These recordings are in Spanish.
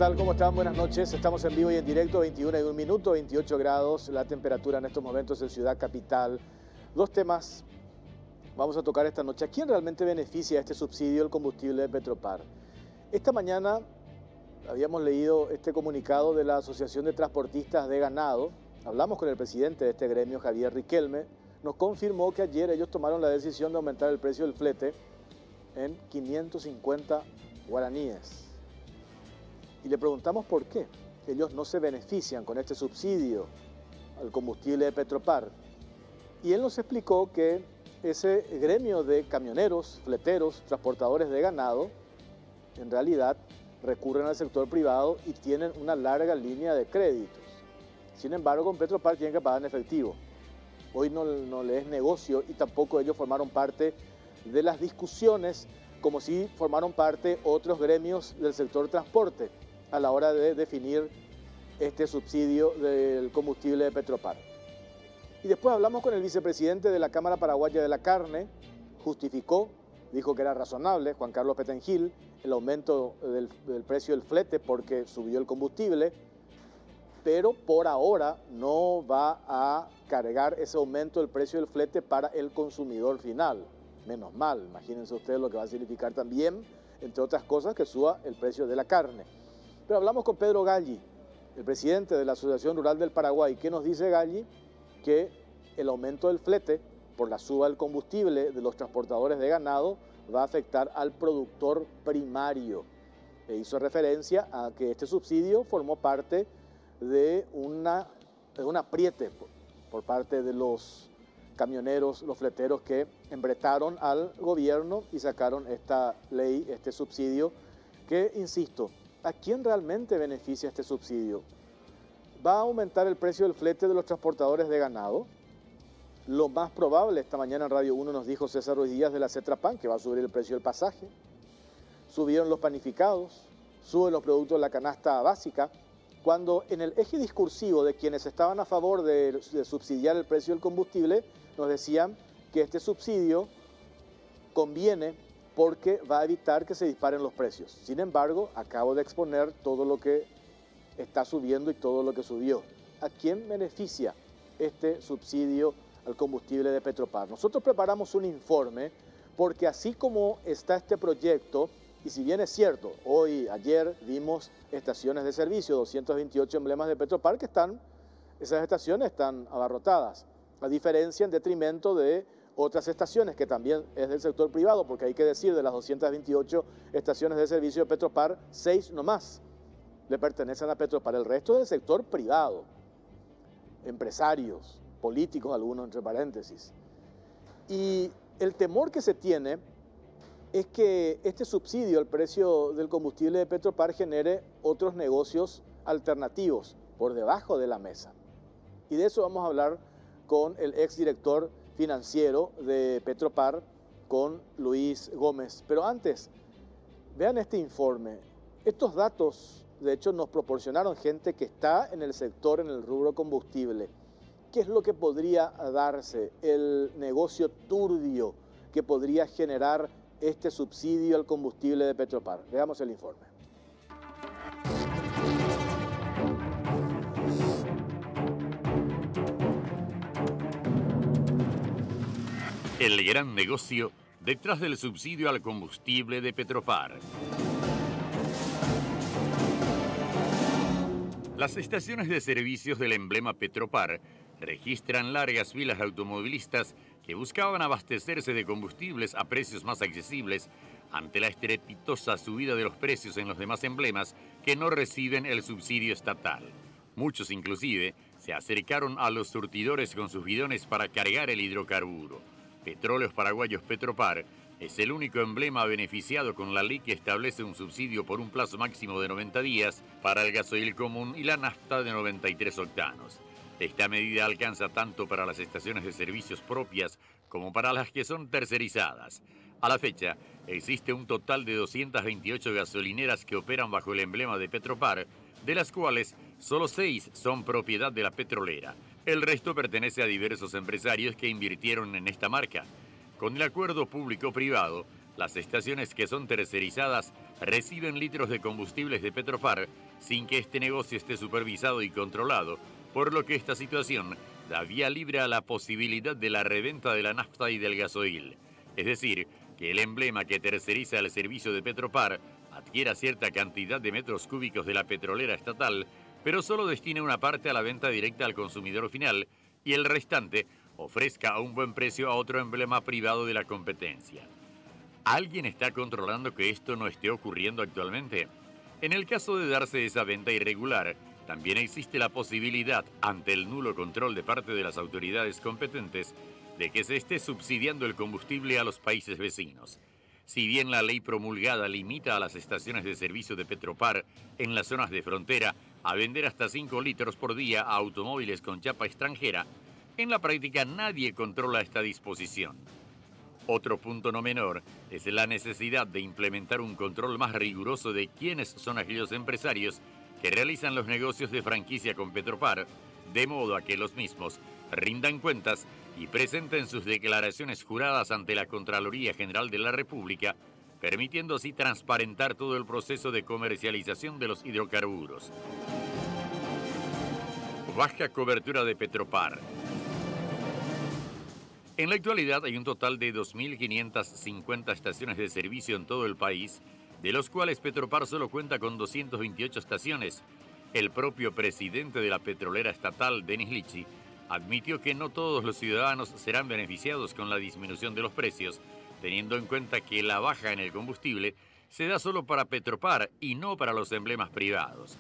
tal? ¿Cómo están? Buenas noches. Estamos en vivo y en directo, 21 y 1 minuto, 28 grados la temperatura en estos momentos en Ciudad Capital. Dos temas vamos a tocar esta noche. ¿A quién realmente beneficia este subsidio del combustible de Petropar? Esta mañana habíamos leído este comunicado de la Asociación de Transportistas de Ganado. Hablamos con el presidente de este gremio, Javier Riquelme. Nos confirmó que ayer ellos tomaron la decisión de aumentar el precio del flete en 550 guaraníes. Y le preguntamos por qué ellos no se benefician con este subsidio al combustible de Petropar. Y él nos explicó que ese gremio de camioneros, fleteros, transportadores de ganado, en realidad recurren al sector privado y tienen una larga línea de créditos. Sin embargo, con Petropar tienen que pagar en efectivo. Hoy no les es negocio y tampoco ellos formaron parte de las discusiones como si formaron parte otros gremios del sector transporte a la hora de definir este subsidio del combustible de Petropar. Y después hablamos con el vicepresidente de la Cámara Paraguaya de la Carne, justificó, dijo que era razonable, Juan Carlos Petengil, el aumento del precio del flete porque subió el combustible, pero por ahora no va a cargar ese aumento del precio del flete para el consumidor final. Menos mal, imagínense ustedes lo que va a significar también, entre otras cosas, que suba el precio de la carne. Pero hablamos con Pedro Galli, el presidente de la Asociación Rural del Paraguay. ¿Qué nos dice Galli? Que el aumento del flete por la suba del combustible de los transportadores de ganado va a afectar al productor primario. E hizo referencia a que este subsidio formó parte de un apriete por parte de los camioneros, los fleteros que embretaron al gobierno y sacaron esta ley, este subsidio, que, insisto, ¿a quién realmente beneficia este subsidio? ¿Va a aumentar el precio del flete de los transportadores de ganado? Lo más probable, esta mañana en Radio 1 nos dijo César Ruiz Díaz de la Cetrapan, que va a subir el precio del pasaje. Subieron los panificados, suben los productos de la canasta básica, cuando en el eje discursivo de quienes estaban a favor de subsidiar el precio del combustible, nos decían que este subsidio conviene porque va a evitar que se disparen los precios. Sin embargo, acabo de exponer todo lo que está subiendo y todo lo que subió. ¿A quién beneficia este subsidio al combustible de Petropar? Nosotros preparamos un informe porque así como está este proyecto, y si bien es cierto, ayer vimos estaciones de servicio, 228 emblemas de Petropar que esas estaciones están abarrotadas, a diferencia en detrimento de otras estaciones que también es del sector privado, porque hay que decir, de las 228 estaciones de servicio de Petropar, 6 nomás le pertenecen a Petropar, el resto es del sector privado, empresarios, políticos, algunos entre paréntesis. Y el temor que se tiene es que este subsidio al precio del combustible de Petropar genere otros negocios alternativos por debajo de la mesa. Y de eso vamos a hablar con el exdirector financiero de Petropar, con Luis Gómez. Pero antes, vean este informe. Estos datos, de hecho, nos proporcionaron gente que está en el sector, en el rubro combustible. ¿Qué es lo que podría darse? El negocio turbio que podría generar este subsidio al combustible de Petropar. Veamos el informe. El gran negocio detrás del subsidio al combustible de Petropar. Las estaciones de servicios del emblema Petropar registran largas filas de automovilistas que buscaban abastecerse de combustibles a precios más accesibles ante la estrepitosa subida de los precios en los demás emblemas que no reciben el subsidio estatal. Muchos inclusive se acercaron a los surtidores con sus bidones para cargar el hidrocarburo. Petróleos Paraguayos Petropar es el único emblema beneficiado con la ley que establece un subsidio por un plazo máximo de 90 días para el gasoil común y la nafta de 93 octanos. Esta medida alcanza tanto para las estaciones de servicios propias como para las que son tercerizadas. A la fecha, existe un total de 228 gasolineras que operan bajo el emblema de Petropar, de las cuales solo 6 son propiedad de la petrolera. El resto pertenece a diversos empresarios que invirtieron en esta marca. Con el acuerdo público-privado, las estaciones que son tercerizadas reciben litros de combustibles de Petropar sin que este negocio esté supervisado y controlado, por lo que esta situación da vía libre a la posibilidad de la reventa de la nafta y del gasoil. Es decir, que el emblema que terceriza el servicio de Petropar adquiera cierta cantidad de metros cúbicos de la petrolera estatal, pero solo destine una parte a la venta directa al consumidor final y el restante ofrezca a un buen precio a otro emblema privado de la competencia. ¿Alguien está controlando que esto no esté ocurriendo actualmente? En el caso de darse esa venta irregular, también existe la posibilidad, ante el nulo control de parte de las autoridades competentes, de que se esté subsidiando el combustible a los países vecinos. Si bien la ley promulgada limita a las estaciones de servicio de Petropar en las zonas de frontera a vender hasta 5 litros por día a automóviles con chapa extranjera, en la práctica nadie controla esta disposición. Otro punto no menor es la necesidad de implementar un control más riguroso de quiénes son aquellos empresarios que realizan los negocios de franquicia con Petropar, de modo a que los mismos rindan cuentas y presenten sus declaraciones juradas ante la Contraloría General de la República, permitiendo así transparentar todo el proceso de comercialización de los hidrocarburos. Baja cobertura de Petropar. En la actualidad hay un total de 2.550 estaciones de servicio en todo el país, de los cuales Petropar solo cuenta con 228 estaciones. El propio presidente de la petrolera estatal, Denis Litchi, admitió que no todos los ciudadanos serán beneficiados con la disminución de los precios, teniendo en cuenta que la baja en el combustible se da solo para Petropar y no para los emblemas privados.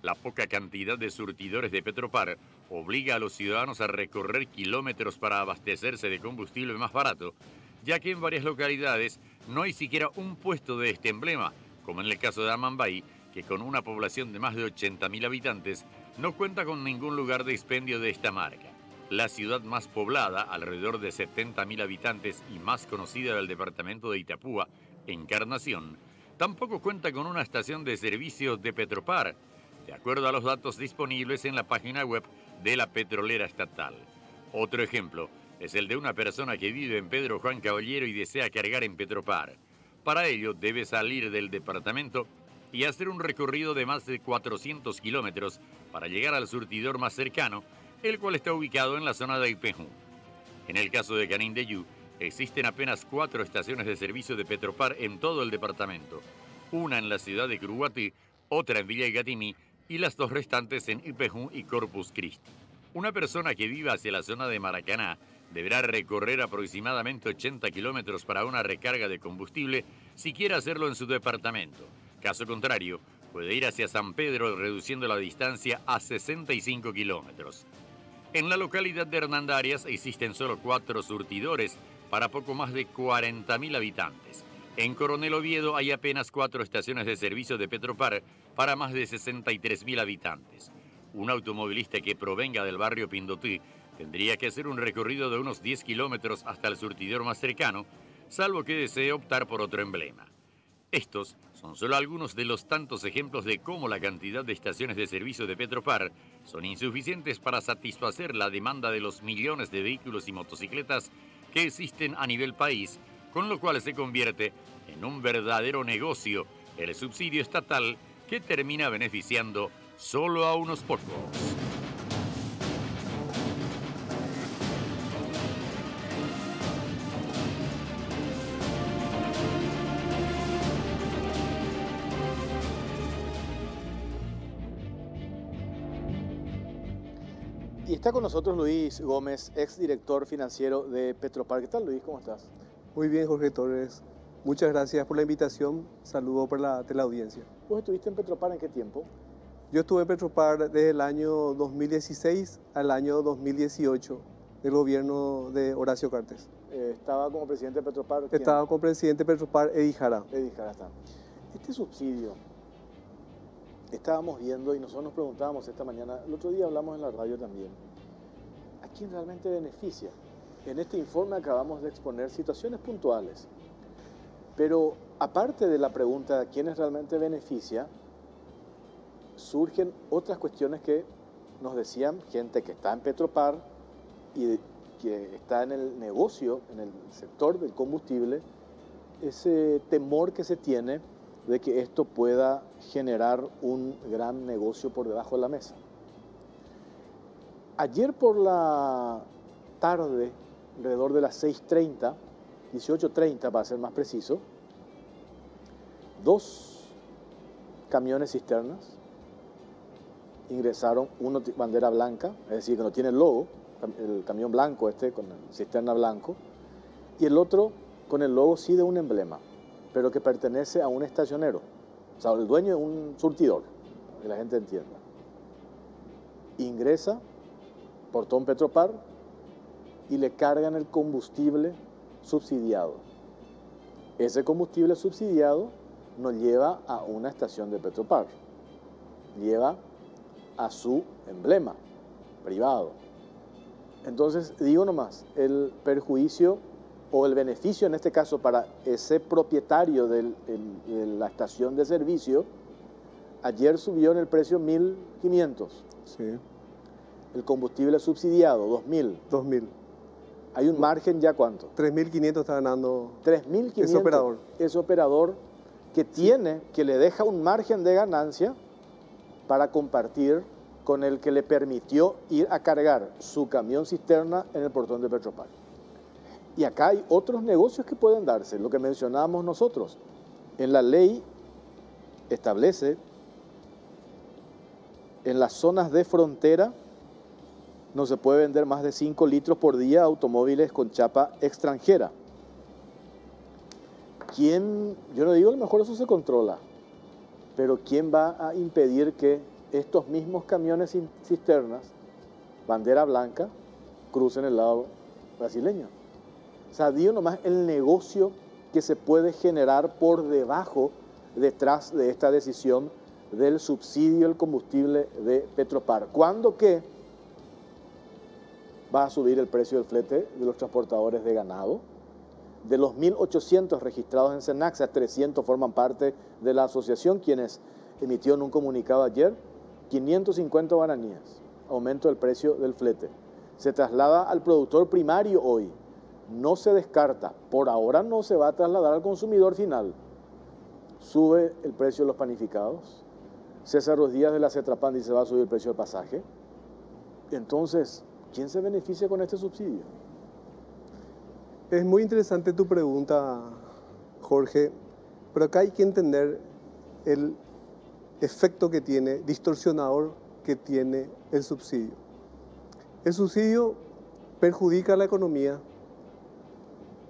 La poca cantidad de surtidores de Petropar obliga a los ciudadanos a recorrer kilómetros para abastecerse de combustible más barato, ya que en varias localidades no hay siquiera un puesto de este emblema, como en el caso de Amambay, que con una población de más de 80.000 habitantes no cuenta con ningún lugar de expendio de esta marca. La ciudad más poblada, alrededor de 70.000 habitantes y más conocida del departamento de Itapúa, Encarnación, tampoco cuenta con una estación de servicio de Petropar, de acuerdo a los datos disponibles en la página web de la petrolera estatal. Otro ejemplo es el de una persona que vive en Pedro Juan Caballero y desea cargar en Petropar. Para ello debe salir del departamento y hacer un recorrido de más de 400 kilómetros para llegar al surtidor más cercano, el cual está ubicado en la zona de Ipejún. En el caso de Canindeyú, existen apenas 4 estaciones de servicio de Petropar en todo el departamento, una en la ciudad de Curuguatí, otra en Villa Igatimí y las 2 restantes en Ipejún y Corpus Christi. Una persona que viva hacia la zona de Maracaná deberá recorrer aproximadamente 80 kilómetros para una recarga de combustible si quiere hacerlo en su departamento. Caso contrario, puede ir hacia San Pedro reduciendo la distancia a 65 kilómetros. En la localidad de Hernandarias existen solo 4 surtidores para poco más de 40.000 habitantes. En Coronel Oviedo hay apenas 4 estaciones de servicio de Petropar para más de 63.000 habitantes. Un automovilista que provenga del barrio Pindotí tendría que hacer un recorrido de unos 10 kilómetros hasta el surtidor más cercano, salvo que desee optar por otro emblema. Estos son solo algunos de los tantos ejemplos de cómo la cantidad de estaciones de servicio de Petropar son insuficientes para satisfacer la demanda de los millones de vehículos y motocicletas que existen a nivel país, con lo cual se convierte en un verdadero negocio el subsidio estatal que termina beneficiando solo a unos pocos. Y está con nosotros Luis Gómez, exdirector financiero de Petropar. ¿Qué tal, Luis? ¿Cómo estás? Muy bien, Jorge Torres. Muchas gracias por la invitación. Saludo por la teleaudiencia. ¿Vos estuviste en Petropar en qué tiempo? Yo estuve en Petropar desde el año 2016 al año 2018, del gobierno de Horacio Cartes. ¿Estaba como presidente de Petropar? ¿Quién? Estaba como presidente de Petropar, Edi Jara. Edi Jara está. Este subsidio, estábamos viendo y nosotros nos preguntábamos esta mañana, el otro día hablamos en la radio también, ¿a quién realmente beneficia? En este informe acabamos de exponer situaciones puntuales, pero aparte de la pregunta ¿a quiénes realmente beneficia?, surgen otras cuestiones que nos decían gente que está en Petropar y que está en el negocio, en el sector del combustible, ese temor que se tiene de que esto pueda generar un gran negocio por debajo de la mesa. Ayer por la tarde, alrededor de las 6:30, 18:30 para ser más preciso, 2 camiones cisternas ingresaron, uno bandera blanca, es decir, que no tiene el logo, el camión blanco este con el cisterna blanco, y el otro con el logo sí de un emblema, pero que pertenece a un estacionero, o sea, el dueño de un surtidor, para que la gente entienda. Ingresa, portón Petropar, y le cargan el combustible subsidiado. Ese combustible subsidiado no lleva a una estación de Petropar, lleva a su emblema privado. Entonces, digo nomás, el perjuicio o el beneficio en este caso para ese propietario de la estación de servicio, ayer subió en el precio 1.500. Sí. El combustible subsidiado, 2.000. 2.000. Hay un margen ya, ¿cuánto? 3.500 está ganando 3.500. ese operador. Ese operador que tiene, que le deja un margen de ganancia para compartir con el que le permitió ir a cargar su camión cisterna en el portón de Petropar. Y acá hay otros negocios que pueden darse, lo que mencionábamos nosotros. En la ley establece en las zonas de frontera no se puede vender más de 5 litros por día automóviles con chapa extranjera. ¿Quién? Yo no digo, a lo mejor eso se controla, pero ¿quién va a impedir que estos mismos camiones cisternas, bandera blanca, crucen el lado brasileño? O sea, digo nomás el negocio que se puede generar por debajo, detrás de esta decisión del subsidio al combustible de Petropar. ¿Cuándo qué? Va a subir el precio del flete de los transportadores de ganado. De los 1.800 registrados en Senaxa, 300 forman parte de la asociación, quienes emitió en un comunicado ayer 550 guaraníes, aumento del precio del flete. Se traslada al productor primario hoy. No se descarta, por ahora no se va a trasladar al consumidor final. Sube el precio de los panificados. César Díaz de la Cetrapan dice va a subir el precio del pasaje. Entonces, ¿quién se beneficia con este subsidio? Es muy interesante tu pregunta, Jorge, pero acá hay que entender el efecto que tiene, distorsionador que tiene el subsidio. El subsidio perjudica a la economía,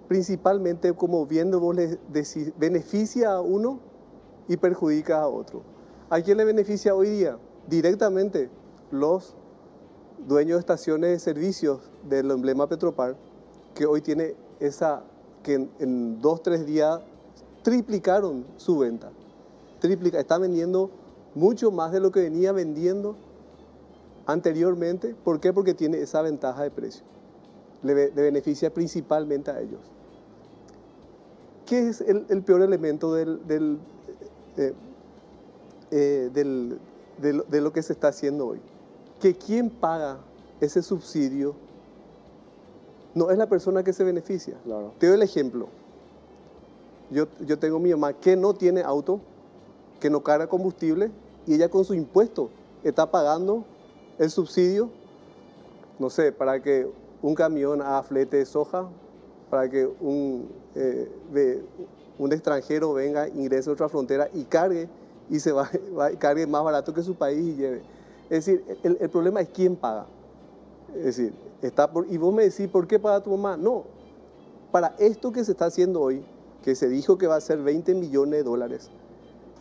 principalmente, como bien vos le decís, beneficia a uno y perjudica a otro. ¿A quién le beneficia hoy día? Directamente los dueños de estaciones de servicios del emblema Petropar, que hoy tiene que en 2-3 días triplicaron su venta. Está vendiendo mucho más de lo que venía vendiendo anteriormente. ¿Por qué? Porque tiene esa ventaja de precio. Le beneficia principalmente a ellos. ¿Qué es el peor elemento de lo que se está haciendo hoy? Que quien paga ese subsidio no es la persona que se beneficia. Claro. Te doy el ejemplo. Yo tengo mi mamá que no tiene auto, que no carga combustible, y ella con su impuesto está pagando el subsidio, no sé, para que un camión haga flete de soja, para que un extranjero venga, ingrese a otra frontera y cargue, y cargue más barato que su país y lleve. Es decir, el problema es quién paga. Es decir, y vos me decís, ¿por qué paga tu mamá? No, para esto que se está haciendo hoy, que se dijo que va a ser 20 millones de dólares,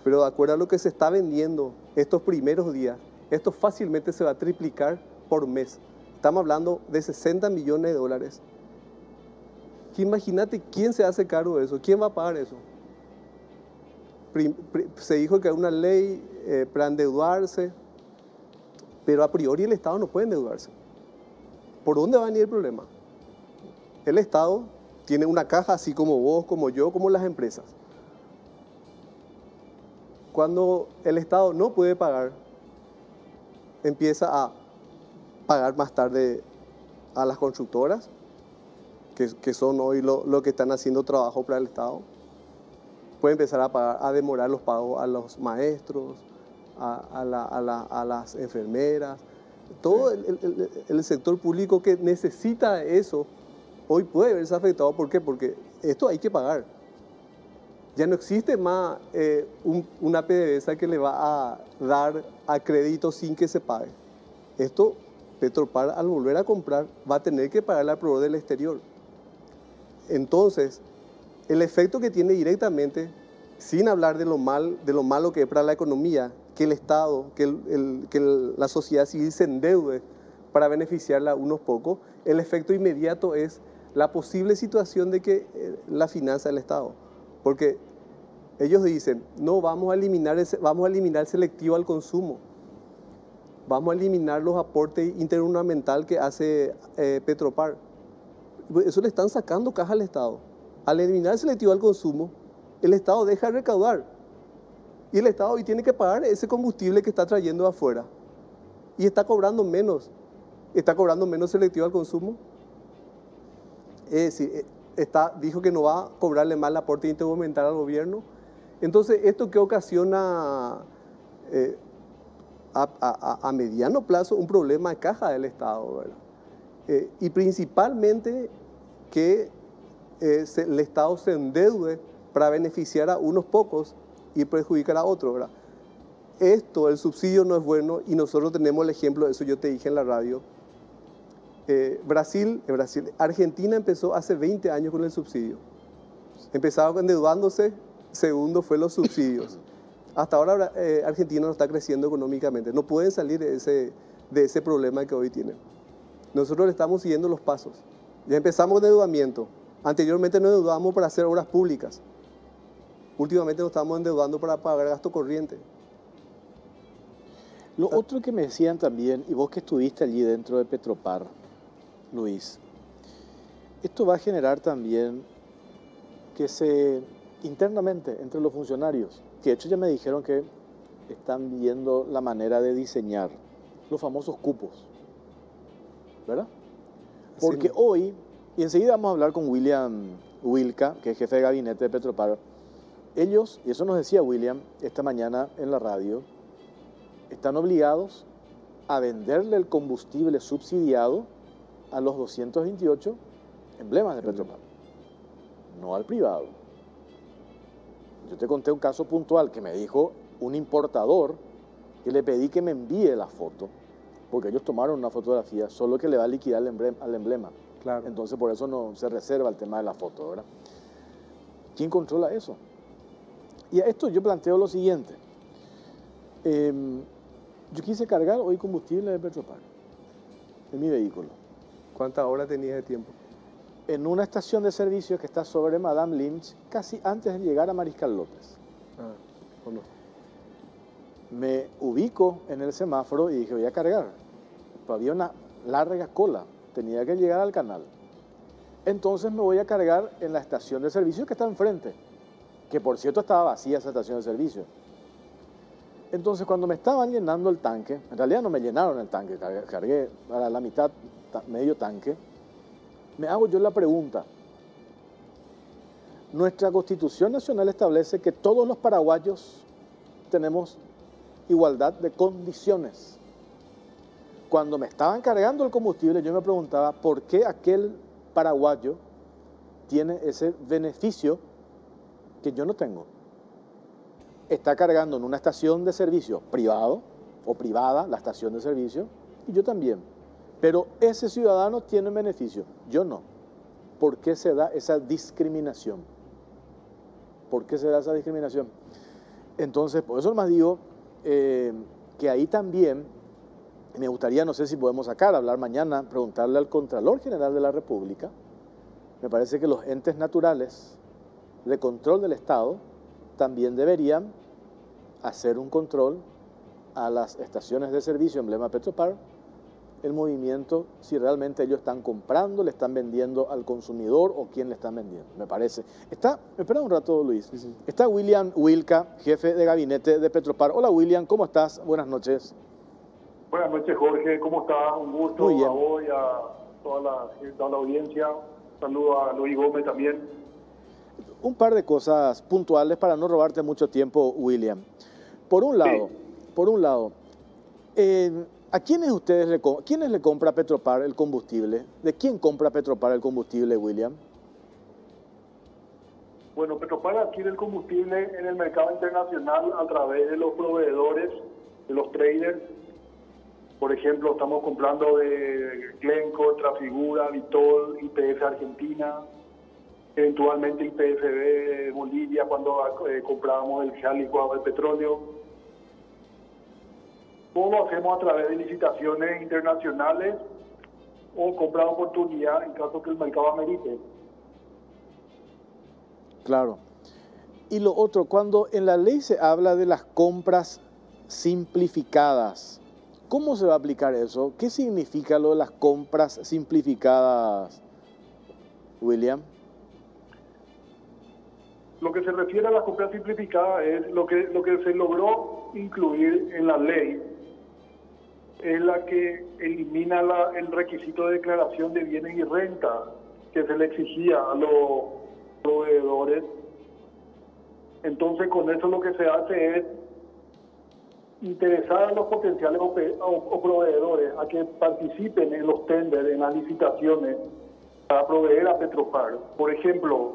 pero de acuerdo a lo que se está vendiendo estos primeros días, esto fácilmente se va a triplicar por mes. Estamos hablando de 60 millones de dólares. Imagínate quién se hace cargo de eso, quién va a pagar eso. Se dijo que hay una ley para endeudarse, pero a priori el Estado no puede endeudarse. ¿Por dónde va a venir el problema? El Estado tiene una caja así como vos, como yo, como las empresas. Cuando el Estado no puede pagar, empieza a pagar más tarde a las constructoras, que son hoy lo que están haciendo trabajo para el Estado. puede empezar a demorar los pagos a los maestros, a las enfermeras. Todo el sector público que necesita eso, hoy puede verse afectado. ¿Por qué? Porque esto hay que pagar. Ya no existe más una PDVSA que le va a dar a crédito sin que se pague. Esto, Petropar, al volver a comprar, va a tener que pagarle al proveedor del exterior. Entonces, el efecto que tiene directamente, sin hablar de lo malo que es para la economía, que el Estado, que la sociedad civil se endeude para beneficiarla a unos pocos, el efecto inmediato es la posible situación de que la finanza del Estado. Porque ellos dicen, no, vamos a eliminar el selectivo al consumo, vamos a eliminar los aportes intergubernamentales que hace Petropar. Eso le están sacando caja al Estado. Al eliminar el selectivo al consumo, el Estado deja de recaudar. Y el Estado hoy tiene que pagar ese combustible que está trayendo de afuera. Y está cobrando menos. Está cobrando menos selectivo al consumo. Es decir, dijo que no va a cobrarle más el aporte intergubernamental al gobierno. Entonces, ¿esto qué ocasiona a mediano plazo? Un problema de caja del Estado, ¿verdad? Y principalmente que el Estado se endeude para beneficiar a unos pocos y perjudicar a otros, ¿verdad? El subsidio no es bueno y nosotros tenemos el ejemplo de eso, yo te dije en la radio. Argentina empezó hace 20 años con el subsidio. Empezaba endeudándose, segundo fue los subsidios. Hasta ahora Argentina no está creciendo económicamente, no pueden salir de ese problema que hoy tienen. Nosotros le estamos siguiendo los pasos. Ya empezamos con endeudamiento. Anteriormente nos endeudábamos para hacer obras públicas. Últimamente nos estamos endeudando para pagar gasto corriente. Lo otro que me decían también, y vos que estuviste allí dentro de Petropar, Luis, esto va a generar también que internamente entre los funcionarios, que de hecho ya me dijeron que están viendo la manera de diseñar los famosos cupos, ¿verdad? Porque sí. Hoy, y enseguida vamos a hablar con William Wilca, que es jefe de gabinete de Petropar, ellos, y eso nos decía William esta mañana en la radio, están obligados a venderle el combustible subsidiado a los 228 emblemas de Petropar, no al privado. Yo te conté un caso puntual que me dijo un importador que le pedí que me envíe la foto, porque ellos tomaron una fotografía, solo que le va a liquidar al emblema. Claro. Entonces por eso no se reserva el tema de la foto, ¿verdad? ¿Quién controla eso? Y a esto yo planteo lo siguiente. Yo quise cargar hoy combustible de Petropar en mi vehículo. ¿Cuántas horas tenías de tiempo? En una estación de servicio que está sobre Madame Lynch, casi antes de llegar a Mariscal López. No. Me ubico en el semáforo y dije, voy a cargar. Pero había una larga cola, tenía que llegar al canal. Entonces me voy a cargar en la estación de servicio que está enfrente, que por cierto estaba vacía esa estación de servicio. Entonces cuando me estaban llenando el tanque, en realidad no me llenaron el tanque, cargué a la mitad, medio tanque, me hago yo la pregunta. Nuestra Constitución Nacional establece que todos los paraguayos tenemos igualdad de condiciones. Cuando me estaban cargando el combustible, yo me preguntaba por qué aquel paraguayo tiene ese beneficio que yo no tengo. Está cargando en una estación de servicio privado o privada, la estación de servicio, y yo también. Pero ese ciudadano tiene un beneficio, yo no. ¿Por qué se da esa discriminación? ¿Por qué se da esa discriminación? Entonces, por eso más digo que ahí también me gustaría, no sé si podemos hablar mañana, preguntarle al Contralor General de la República. Me parece que los entes naturales de control del Estado también deberían hacer un control a las estaciones de servicio emblema Petropar, el movimiento, si realmente ellos están comprando, le están vendiendo al consumidor o quién le están vendiendo, me parece. Espera un rato, Luis. Sí. Está William Wilca, jefe de gabinete de Petropar. Hola, William, ¿cómo estás? Buenas noches. Buenas noches, Jorge. ¿Cómo estás? Un gusto. Muy bien. A vos y a toda la audiencia. Un saludo a Luis Gómez también. Un par de cosas puntuales para no robarte mucho tiempo, William. Por un lado, ¿a quiénes quiénes le compra Petropar el combustible? ¿De quién compra Petropar el combustible, William? Bueno, Petropar adquiere el combustible en el mercado internacional a través de los proveedores, de los traders. Por ejemplo, estamos comprando de Glencore, Trafigura, Vitol, YPF Argentina, eventualmente YPF de Bolivia cuando comprábamos el gas licuado de petróleo. Todo lo hacemos a través de licitaciones internacionales o compra de oportunidad en caso que el mercado amerite. Claro. Y lo otro, cuando en la ley se habla de las compras simplificadas, ¿cómo se va a aplicar eso? ¿Qué significa lo de las compras simplificadas, William? Lo que se refiere a las compras simplificadas es lo que se logró incluir en la ley, es la que elimina el requisito de declaración de bienes y renta que se le exigía a los proveedores. Entonces con eso lo que se hace es interesar a los potenciales o proveedores a que participen en los tenders, en las licitaciones para proveer a Petropar. Por ejemplo,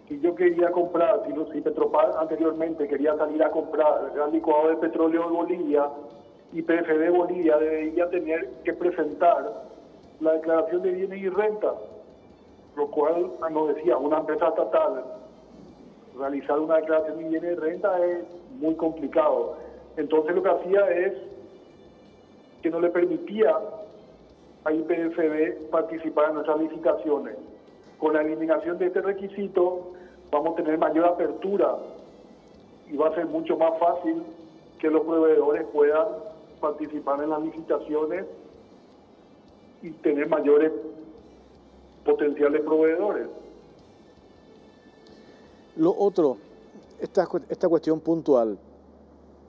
si yo quería comprar, si Petropar anteriormente quería salir a comprar gas licuado de petróleo de Bolivia, YPF de Bolivia debería tener que presentar la declaración de bienes y renta, lo cual nos decía una empresa estatal realizar una declaración de bienes y renta es muy complicado. Entonces lo que hacía es que no le permitía a YPFB participar en nuestras licitaciones. Con la eliminación de este requisito vamos a tener mayor apertura y va a ser mucho más fácil que los proveedores puedan participar en las licitaciones y tener mayores potenciales proveedores. Lo otro, esta cuestión puntual.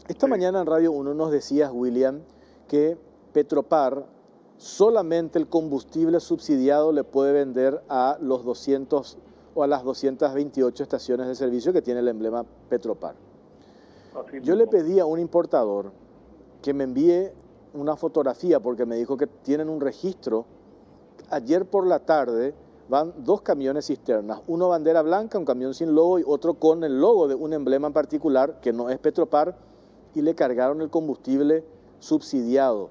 Esta mañana en Radio 1 nos decías, William, que Petropar solamente el combustible subsidiado le puede vender a los 200 o a las 228 estaciones de servicio que tiene el emblema Petropar. Yo le pedí a un importador que me envíe una fotografía porque me dijo que tienen un registro. Ayer por la tarde van 2 camiones cisternas, uno bandera blanca, un camión sin logo y otro con el logo de un emblema en particular que no es Petropar, y le cargaron el combustible subsidiado.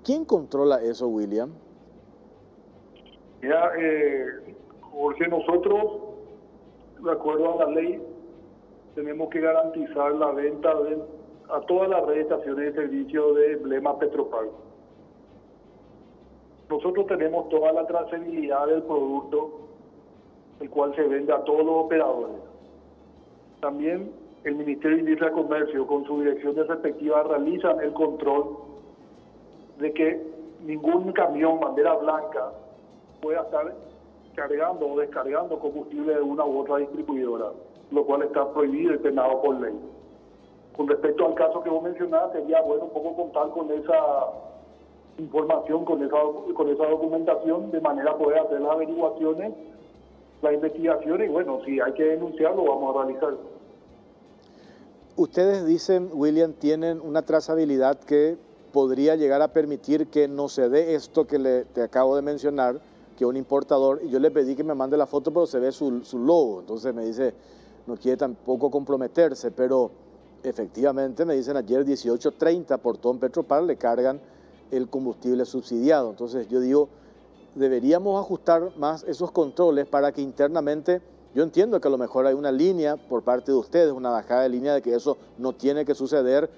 ¿Quién controla eso, William? Ya, Jorge, nosotros, de acuerdo a la ley, tenemos que garantizar la venta a todas las redes de estaciones de servicio de emblema Petropar. Nosotros tenemos toda la trazabilidad del producto, el cual se vende a todos los operadores. También el Ministerio de Industria y Comercio, con su dirección respectiva, realizan el control de que ningún camión bandera blanca pueda estar cargando o descargando combustible de una u otra distribuidora, lo cual está prohibido y penado por ley. Con respecto al caso que vos mencionaste, sería bueno un poco contar con esa información, con esa documentación, de manera a poder hacer las averiguaciones, las investigaciones, y bueno, si hay que denunciarlo, vamos a realizar. Ustedes dicen, William, tienen una trazabilidad que podría llegar a permitir que no se dé esto que te acabo de mencionar, que un importador, y yo le pedí que me mande la foto, pero se ve su logo, entonces me dice, no quiere tampoco comprometerse, pero efectivamente me dicen ayer 18.30 por todo Petropar le cargan el combustible subsidiado. Entonces yo digo, deberíamos ajustar más esos controles para que internamente, yo entiendo que a lo mejor hay una línea por parte de ustedes, una bajada de línea de que eso no tiene que suceder,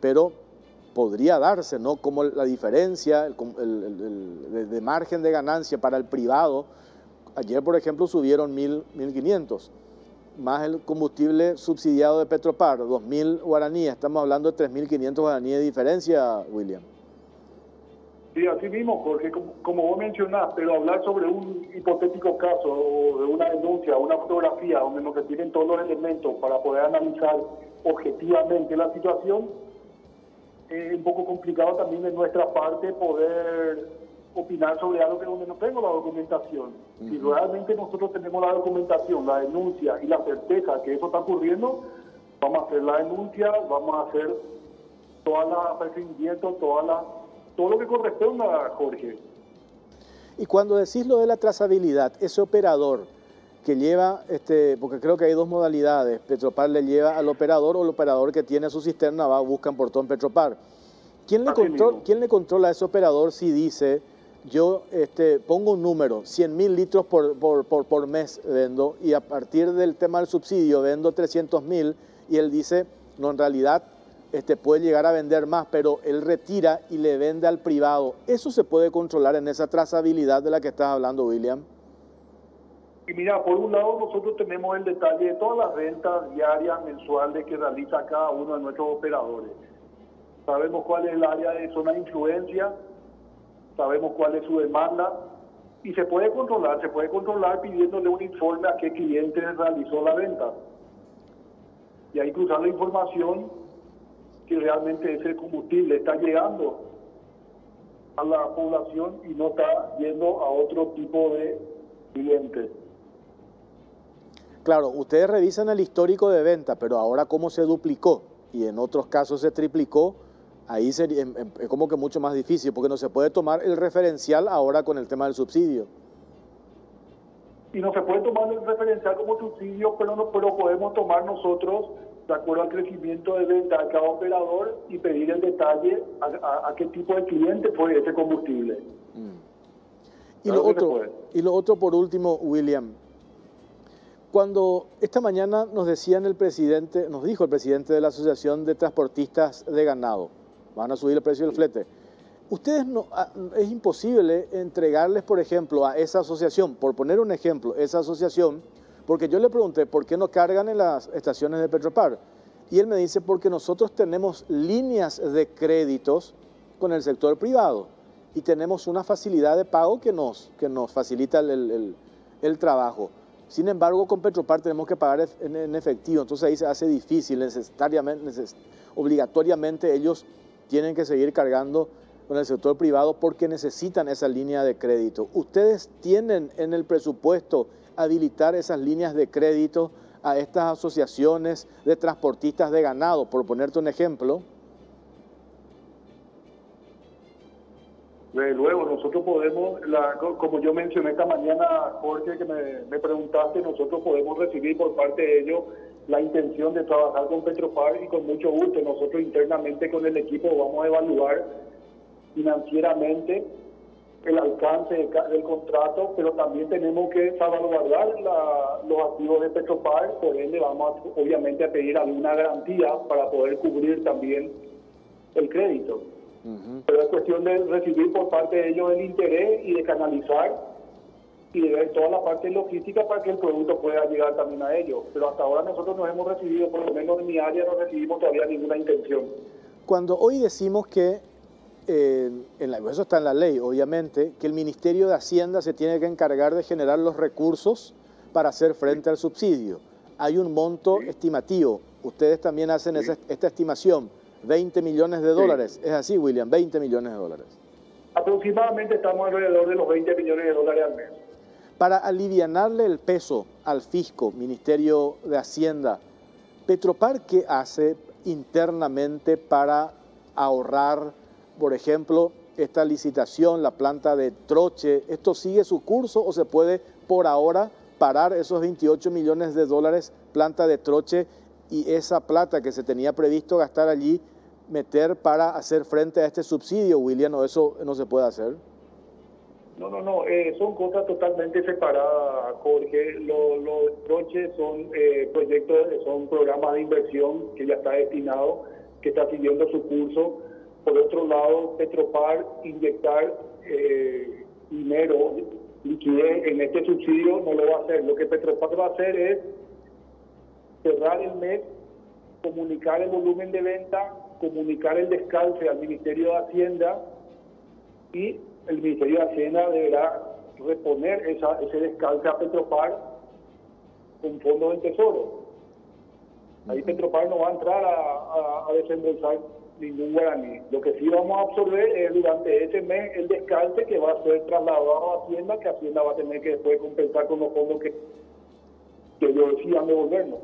pero podría darse, ¿no? Como la diferencia de margen de ganancia para el privado. Ayer, por ejemplo, subieron 1.500, más el combustible subsidiado de Petropar, 2.000 guaraníes. Estamos hablando de 3.500 guaraníes de diferencia, William. Sí, así mismo, Jorge, como vos mencionás, pero hablar sobre un hipotético caso o de una denuncia, una fotografía donde nos retiren todos los elementos para poder analizar objetivamente la situación, es un poco complicado también de nuestra parte poder opinar sobre algo que donde no tengo la documentación. Si realmente nosotros tenemos la documentación, la denuncia y la certeza que eso está ocurriendo, vamos a hacer la denuncia, vamos a hacer todas las apercibimientos, todo lo que corresponda, Jorge. Y cuando decís lo de la trazabilidad, ese operador que lleva, porque creo que hay dos modalidades, Petropar le lleva al operador o el operador que tiene su cisterna va, busca en portón Petropar. ¿Quién le controla a ese operador si dice, yo pongo un número, 100.000 litros por mes vendo, y a partir del tema del subsidio vendo 300.000, y él dice, no, en realidad puede llegar a vender más, pero él retira y le vende al privado? ¿Eso se puede controlar en esa trazabilidad de la que estás hablando, William? Y mira, por un lado nosotros tenemos el detalle de todas las ventas diarias, mensuales que realiza cada uno de nuestros operadores. Sabemos cuál es el área de zona de influencia, sabemos cuál es su demanda y se puede controlar pidiéndole un informe a qué cliente realizó la venta. Y ahí cruzar la información que realmente ese combustible está llegando a la población y no está yendo a otro tipo de clientes. Claro, ustedes revisan el histórico de venta, pero ahora cómo se duplicó y en otros casos se triplicó, ahí sería, es como que mucho más difícil, porque no se puede tomar el referencial ahora con el tema del subsidio. Y no se puede tomar el referencial como subsidio, pero podemos tomar nosotros, de acuerdo al crecimiento de venta de cada operador, y pedir el detalle a qué tipo de cliente fue ese combustible. Y lo otro por último, William. Cuando esta mañana nos dijo el presidente de la Asociación de Transportistas de Ganado, van a subir el precio del flete. Ustedes es imposible entregarles, por ejemplo, a esa asociación, por poner un ejemplo, esa asociación, porque yo le pregunté por qué no cargan en las estaciones de Petropar. Y él me dice, porque nosotros tenemos líneas de créditos con el sector privado y tenemos una facilidad de pago que nos facilita el trabajo. Sin embargo, con Petropar tenemos que pagar en efectivo, entonces ahí se hace difícil, obligatoriamente ellos tienen que seguir cargando con el sector privado porque necesitan esa línea de crédito. ¿Ustedes tienen en el presupuesto habilitar esas líneas de crédito a estas asociaciones de transportistas de ganado, por ponerte un ejemplo? Luego, nosotros podemos, como yo mencioné esta mañana, Jorge, que me preguntaste, nosotros podemos recibir por parte de ellos la intención de trabajar con Petropar y con mucho gusto. Nosotros internamente con el equipo vamos a evaluar financieramente el alcance del contrato, pero también tenemos que salvaguardar los activos de Petropar, por ende vamos obviamente a pedir alguna garantía para poder cubrir también el crédito. Pero es cuestión de recibir por parte de ellos el interés y de canalizar y de ver toda la parte logística para que el producto pueda llegar también a ellos. Pero hasta ahora nosotros no hemos recibido, por lo menos en mi área, no recibimos todavía ninguna intención. Cuando hoy decimos que, eso está en la ley, obviamente, que el Ministerio de Hacienda se tiene que encargar de generar los recursos para hacer frente al subsidio. Hay un monto estimativo. Ustedes también hacen esta estimación. 20 millones de dólares. ¿Es así, William? 20 millones de dólares. Aproximadamente estamos alrededor de los 20 millones de dólares al mes. Para alivianarle el peso al fisco, Ministerio de Hacienda, Petropar, ¿qué hace internamente para ahorrar, por ejemplo, esta licitación, la planta de Troche? ¿Esto sigue su curso o se puede por ahora parar esos 28 millones de dólares, planta de Troche, y esa plata que se tenía previsto gastar allí, meter para hacer frente a este subsidio, William? ¿O eso no se puede hacer? No, son cosas totalmente separadas, Jorge. Los troches son proyectos, son programas de inversión que ya está destinado, que está siguiendo su curso. Por otro lado, Petropar inyectar dinero, liquidez en este subsidio no lo va a hacer. Lo que Petropar va a hacer es cerrar el mes, comunicar el volumen de venta, comunicar el descalce al Ministerio de Hacienda y el Ministerio de Hacienda deberá reponer ese descalce a Petropar con fondos del Tesoro. Ahí Petropar no va a entrar a desembolsar ningún guaraní. Lo que sí vamos a absorber es durante ese mes el descarte que va a ser trasladado a Hacienda, que Hacienda va a tener que después compensar con los fondos que ellos decidan devolvernos.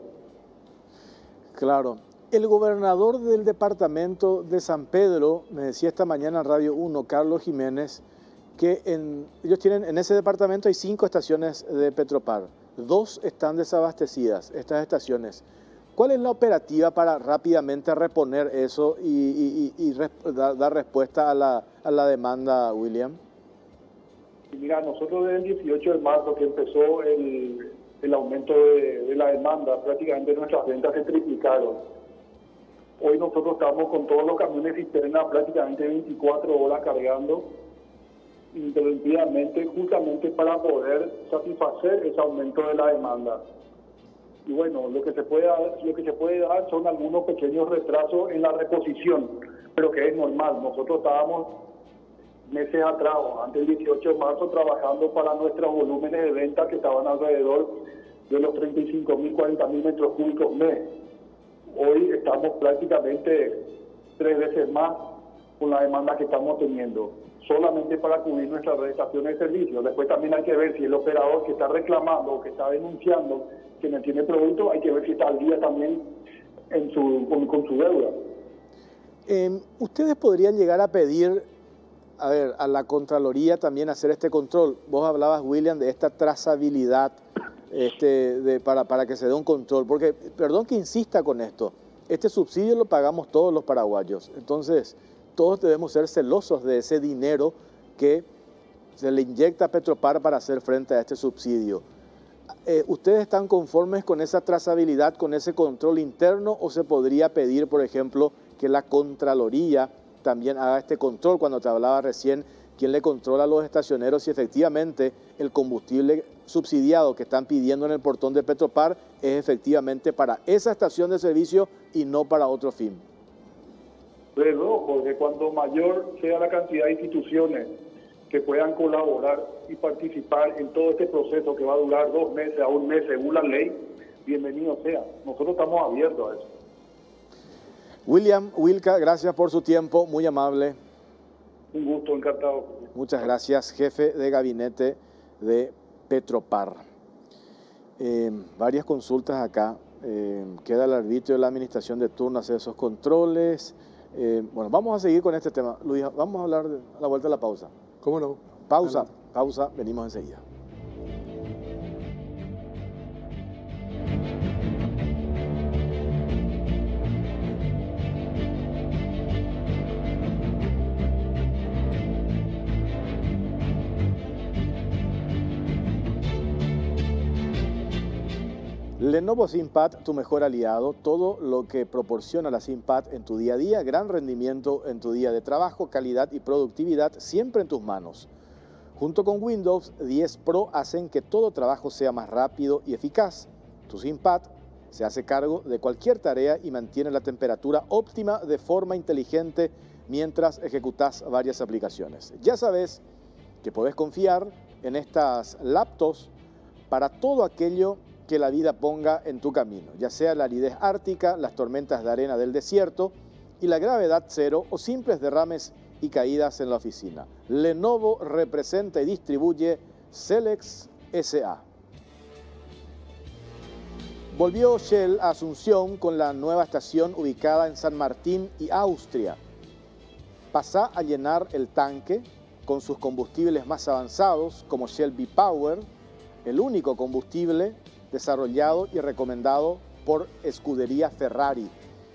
Claro. El gobernador del departamento de San Pedro me decía esta mañana en Radio 1, Carlos Jiménez, que ellos tienen, en ese departamento hay 5 estaciones de Petropar. 2 están desabastecidas, estas estaciones. ¿Cuál es la operativa para rápidamente reponer eso y dar respuesta a la demanda, William? Mira, nosotros desde el 18 de marzo que empezó el aumento de la demanda, prácticamente nuestras ventas se triplicaron. Hoy nosotros estamos con todos los camiones cisterna prácticamente 24 horas cargando interrumpidamente, justamente para poder satisfacer ese aumento de la demanda. Y bueno, lo que se puede dar son algunos pequeños retrasos en la reposición, pero que es normal. Nosotros estábamos meses atrás, antes del 18 de marzo, trabajando para nuestros volúmenes de venta que estaban alrededor de los 35.000, 40.000 metros cúbicos mes. Hoy estamos prácticamente 3 veces más con la demanda que estamos teniendo, solamente para cubrir nuestras estaciones de servicio. Después también hay que ver si el operador que está reclamando o que está denunciando que no tiene producto, hay que ver si está al día también con su deuda. Ustedes podrían llegar a pedir, a la Contraloría también hacer este control. Vos hablabas, William, de esta trazabilidad para que se dé un control, porque, perdón que insista con esto, este subsidio lo pagamos todos los paraguayos, entonces todos debemos ser celosos de ese dinero que se le inyecta a Petropar para hacer frente a este subsidio. ¿Ustedes están conformes con esa trazabilidad, con ese control interno, o se podría pedir, por ejemplo, que la Contraloría también haga este control? Cuando te hablaba recién, ¿quién le controla a los estacioneros si efectivamente el combustible subsidiado que están pidiendo en el portón de Petropar es efectivamente para esa estación de servicio y no para otro fin? Pero porque cuando mayor sea la cantidad de instituciones que puedan colaborar y participar en todo este proceso que va a durar 2 meses a 1 mes según la ley, bienvenido sea. Nosotros estamos abiertos a eso. William, Wilka, gracias por su tiempo, muy amable. Un gusto, encantado. Muchas gracias, jefe de gabinete de Petropar. Varias consultas acá. Queda el arbitrio de la administración de turno hacer esos controles. Bueno, vamos a seguir con este tema. Luis, vamos a hablar a la vuelta de la pausa. ¿Cómo no? Pausa, venimos enseguida. Lenovo ThinkPad, tu mejor aliado, todo lo que proporciona la ThinkPad en tu día a día, gran rendimiento en tu día de trabajo, calidad y productividad siempre en tus manos. Junto con Windows 10 Pro hacen que todo trabajo sea más rápido y eficaz. Tu ThinkPad se hace cargo de cualquier tarea y mantiene la temperatura óptima de forma inteligente mientras ejecutas varias aplicaciones. Ya sabes que podés confiar en estas laptops para todo aquello que la vida ponga en tu camino, ya sea la aridez ártica, las tormentas de arena del desierto y la gravedad cero o simples derrames y caídas en la oficina. Lenovo representa y distribuye Celex S.A. Volvió Shell a Asunción con la nueva estación ubicada en San Martín y Austria. Pasá a llenar el tanque con sus combustibles más avanzados como Shell V-Power, el único combustible desarrollado y recomendado por Escudería Ferrari.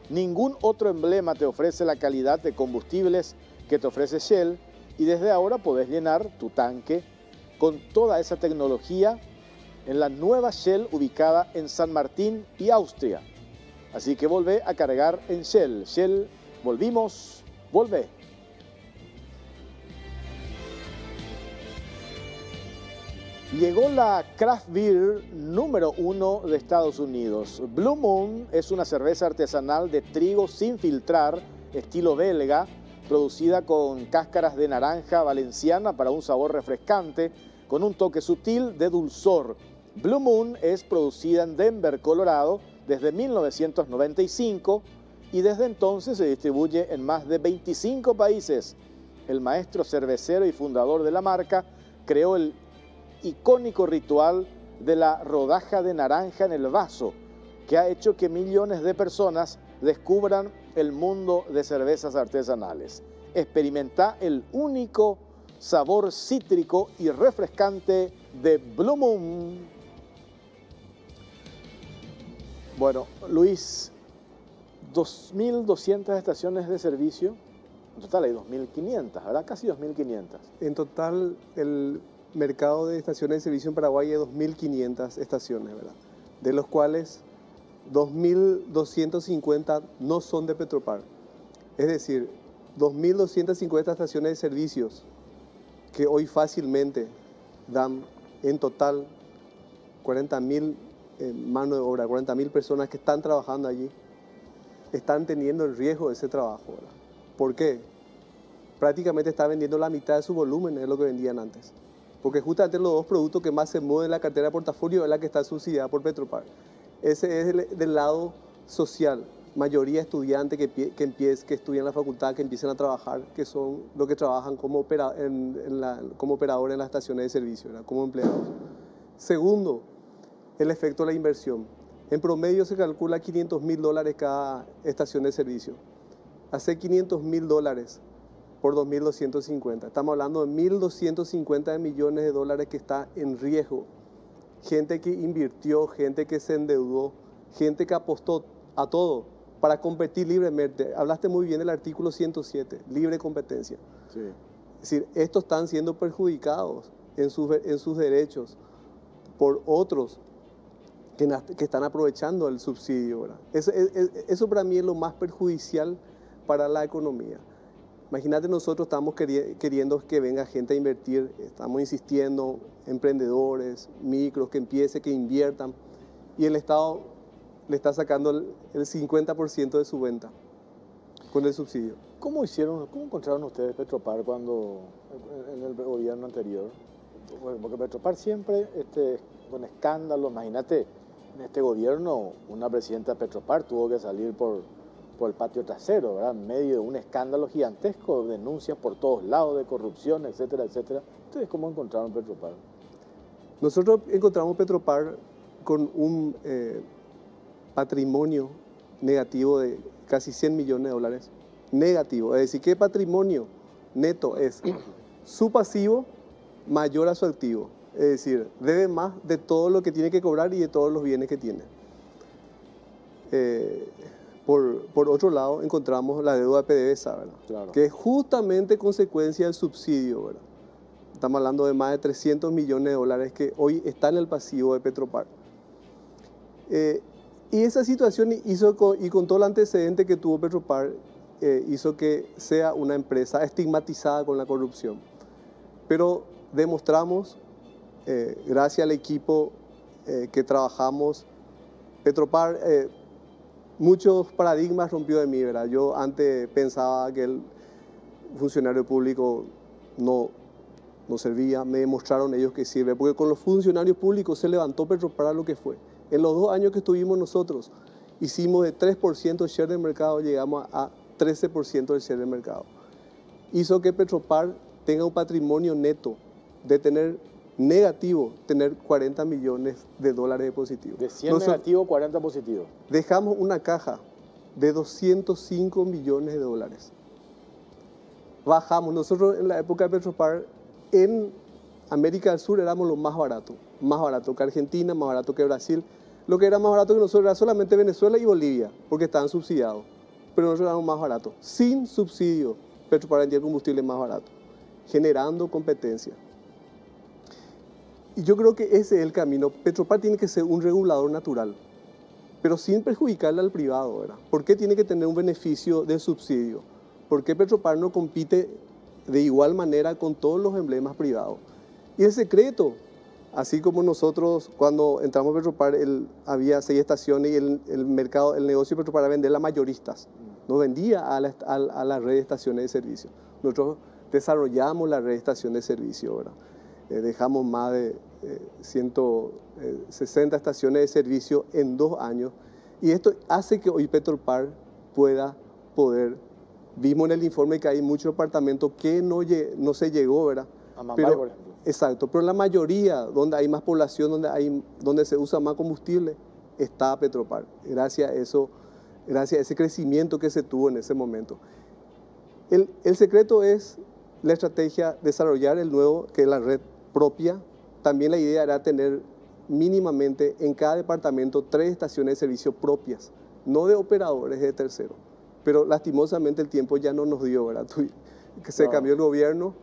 Ningún otro emblema te ofrece la calidad de combustibles que te ofrece Shell y desde ahora podés llenar tu tanque con toda esa tecnología en la nueva Shell ubicada en San Martín y Austria. Así que volvé a cargar en Shell. Shell, volvimos, volvé. Llegó la craft beer número 1 de Estados Unidos. Blue Moon es una cerveza artesanal de trigo sin filtrar, estilo belga, producida con cáscaras de naranja valenciana para un sabor refrescante, con un toque sutil de dulzor. Blue Moon es producida en Denver, Colorado, desde 1995 y desde entonces se distribuye en más de 25 países. El maestro cervecero y fundador de la marca creó el icónico ritual de la rodaja de naranja en el vaso, que ha hecho que millones de personas descubran el mundo de cervezas artesanales. Experimenta el único sabor cítrico y refrescante de Blue Moon. Bueno, Luis, 2.200 estaciones de servicio. En total hay 2.500, ¿verdad? Casi 2.500. En total, el mercado de estaciones de servicio en Paraguay hay 2.500 estaciones, ¿verdad? De los cuales 2.250 no son de Petropar. Es decir, 2.250 estaciones de servicios que hoy fácilmente dan en total 40.000 mano de obra, 40.000 personas que están trabajando allí, están teniendo el riesgo de ese trabajo, ¿verdad? ¿Por qué? Prácticamente está vendiendo la mitad de su volumen de lo que vendían antes. Porque justamente los dos productos que más se mueven en la cartera de portafolio es la que está subsidiada por Petropar. Ese es del lado social. Mayoría estudiantes que estudian en la facultad, que empiezan a trabajar, que son los que trabajan como operadores en las estaciones de servicio, ¿verdad? Como empleados. Segundo, el efecto de la inversión. En promedio se calcula $500.000 cada estación de servicio. Hace $500.000 por 2.250. Estamos hablando de 1.250 millones de dólares que está en riesgo. Gente que invirtió, gente que se endeudó, gente que apostó a todo para competir libremente. Hablaste muy bien del artículo 107, libre competencia. Sí. Es decir, estos están siendo perjudicados en sus derechos por otros que están aprovechando el subsidio, ¿verdad? Eso para mí es lo más perjudicial para la economía. Imagínate, nosotros estamos queriendo que venga gente a invertir, estamos insistiendo, emprendedores, micros, que que inviertan, y el Estado le está sacando el 50% de su venta con el subsidio. ¿Cómo encontraron ustedes Petropar en el gobierno anterior? Porque Petropar siempre con escándalo. Imagínate, en este gobierno una presidenta de Petropar tuvo que salir por el patio trasero, ¿verdad? En medio de un escándalo gigantesco, denuncias por todos lados de corrupción, etcétera, etcétera. ¿Ustedes cómo encontraron Petropar? Nosotros encontramos Petropar con un patrimonio negativo de casi 100 millones de dólares. Negativo, es decir, ¿qué patrimonio neto es? Su pasivo mayor a su activo. Es decir, debe más de todo lo que tiene que cobrar y de todos los bienes que tiene. Por otro lado, encontramos la deuda de PDVSA, ¿verdad? Claro. Que es justamente consecuencia del subsidio, ¿verdad? Estamos hablando de más de 300 millones de dólares que hoy están en el pasivo de Petropar. Y esa situación y con todo el antecedente que tuvo Petropar, hizo que sea una empresa estigmatizada con la corrupción. Pero demostramos, gracias al equipo que trabajamos, Petropar muchos paradigmas rompió de mí, ¿verdad? Yo antes pensaba que el funcionario público no servía, me demostraron ellos que sirve, porque con los funcionarios públicos se levantó Petropar a lo que fue. En los 2 años que estuvimos nosotros, hicimos de 3% de share de mercado, llegamos a 13% del share de mercado. Hizo que Petropar tenga un patrimonio neto de tener negativo, tener 40 millones de dólares de positivo. De 100 negativo, 40 positivo. Dejamos una caja de 205 millones de dólares. Bajamos, nosotros en la época de Petropar, en América del Sur éramos lo más barato que Argentina, más barato que Brasil. Lo que era más barato que nosotros era solamente Venezuela y Bolivia, porque estaban subsidiados. Pero nosotros éramos más baratos. Sin subsidio, Petropar vendía el combustible más barato, generando competencia. Y yo creo que ese es el camino. Petropar tiene que ser un regulador natural, pero sin perjudicarle al privado, ¿verdad? ¿Por qué tiene que tener un beneficio de subsidio? ¿Por qué Petropar no compite de igual manera con todos los emblemas privados? Y el secreto, así como nosotros cuando entramos a Petropar había 6 estaciones y el negocio de Petropar era vender a mayoristas. No vendía a la red de estaciones de servicio. Nosotros desarrollamos la red de estaciones de servicio, ¿verdad? Dejamos más de 160 estaciones de servicio en 2 años. Y esto hace que hoy Petropar pueda poder. Vimos en el informe que hay muchos departamentos que no se llegó, ¿verdad? A Mambay, por ejemplo. Exacto, pero la mayoría, donde hay más población, donde se usa más combustible, está Petropar. Gracias a eso, gracias a ese crecimiento que se tuvo en ese momento. El secreto es la estrategia, desarrollar el nuevo, que es la red propia. También la idea era tener mínimamente en cada departamento 3 estaciones de servicio propias, no de operadores de terceros. Pero lastimosamente el tiempo ya no nos dio, ¿verdad? Que se cambió el gobierno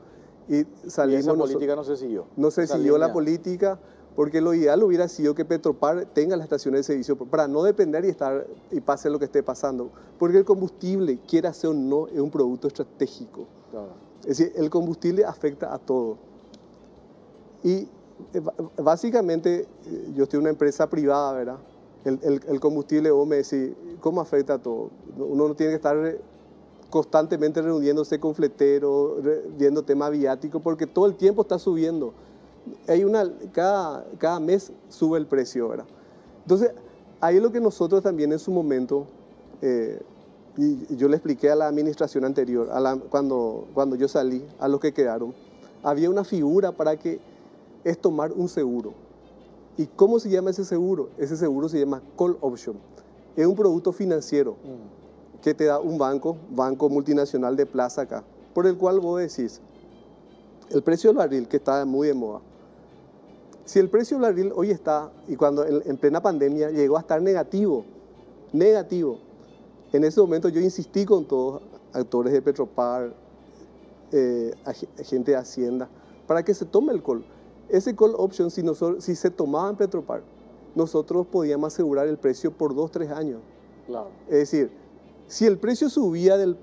y salimos. Y esa política no se siguió. No se siguió la política, porque lo ideal hubiera sido que Petropar tenga las estaciones de servicio para no depender y pase lo que esté pasando. Porque el combustible, quiera ser o no, es un producto estratégico. Claro. Es decir, el combustible afecta a todo. Y básicamente, yo estoy en una empresa privada, ¿verdad? El combustible, vos me decís, ¿cómo afecta a todo? Uno no tiene que estar constantemente reuniéndose con fleteros, viendo temas viáticos, porque todo el tiempo está subiendo. Cada mes sube el precio, ¿verdad? Entonces, ahí es lo que nosotros también en su momento, y yo le expliqué a la administración anterior, cuando yo salí, a los que quedaron, había una figura para que es tomar un seguro. ¿Y cómo se llama ese seguro? Ese seguro se llama Call Option. Es un producto financiero que te da un banco multinacional de plaza acá, por el cual vos decís, el precio del barril, que está muy de moda, si el precio del barril hoy está, y cuando en plena pandemia llegó a estar negativo, en ese momento yo insistí con todos, actores de Petropar, gente de Hacienda, para que se tome el call. Ese call option, si se tomaba en Petropar, nosotros podíamos asegurar el precio por 2-3 años. Claro. Es decir, si el precio subía del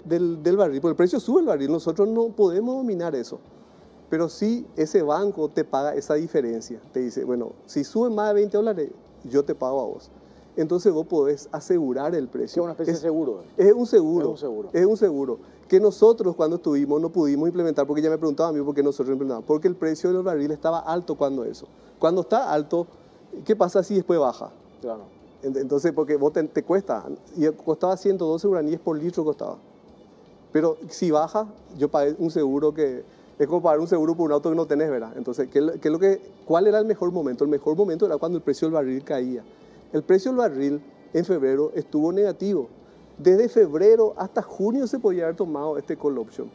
barril, porque el precio sube el barril, nosotros no podemos dominar eso. Pero sí, ese banco te paga esa diferencia. Te dice, bueno, si sube más de $20, yo te pago a vos. Entonces vos podés asegurar el precio. Es una especie de seguro. Es un seguro. Es un seguro. Es un seguro. Que nosotros cuando estuvimos no pudimos implementar, porque ya me preguntaba a mí por qué nosotros implementamos. Porque el precio del barril estaba alto cuando eso. Cuando está alto, ¿qué pasa si después baja? Claro. Entonces, porque vos te cuesta, y costaba 112 guaraníes por litro costaba. Pero si baja, yo pagué un seguro que es como pagar un seguro por un auto que no tenés, ¿verdad? Entonces, ¿cuál era el mejor momento? El mejor momento era cuando el precio del barril caía. El precio del barril en febrero estuvo negativo. Desde febrero hasta junio se podía haber tomado este call option.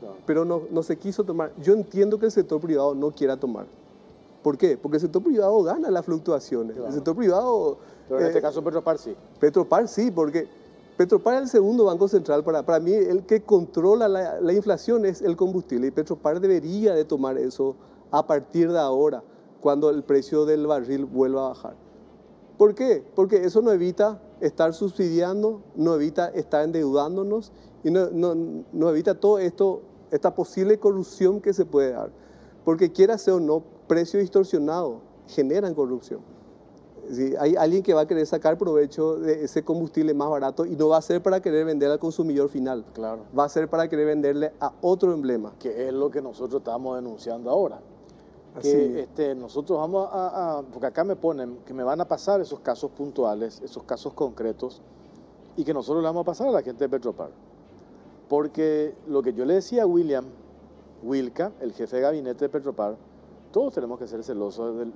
Claro. Pero no se quiso tomar. Yo entiendo que el sector privado no quiera tomar. ¿Por qué? Porque el sector privado gana las fluctuaciones. Claro. El sector privado... Pero en este caso Petropar sí. Petropar sí, porque Petropar es el segundo banco central. Para mí, el que controla la inflación es el combustible. Y Petropar debería de tomar eso a partir de ahora, cuando el precio del barril vuelva a bajar. ¿Por qué? Porque eso no evita estar subsidiando, no evita estar endeudándonos y no evita todo esto, esta posible corrupción que se puede dar. Porque quiera ser o no, precios distorsionados generan corrupción. ¿Sí? Hay alguien que va a querer sacar provecho de ese combustible más barato y no va a ser para querer vender al consumidor final. Claro. Va a ser para querer venderle a otro emblema. Que es lo que nosotros estamos denunciando ahora. Que nosotros vamos porque acá me ponen que me van a pasar esos casos puntuales, esos casos concretos, y que nosotros le vamos a pasar a la gente de Petropar. Porque lo que yo le decía a William Wilca, el jefe de gabinete de Petropar, todos tenemos que ser celosos del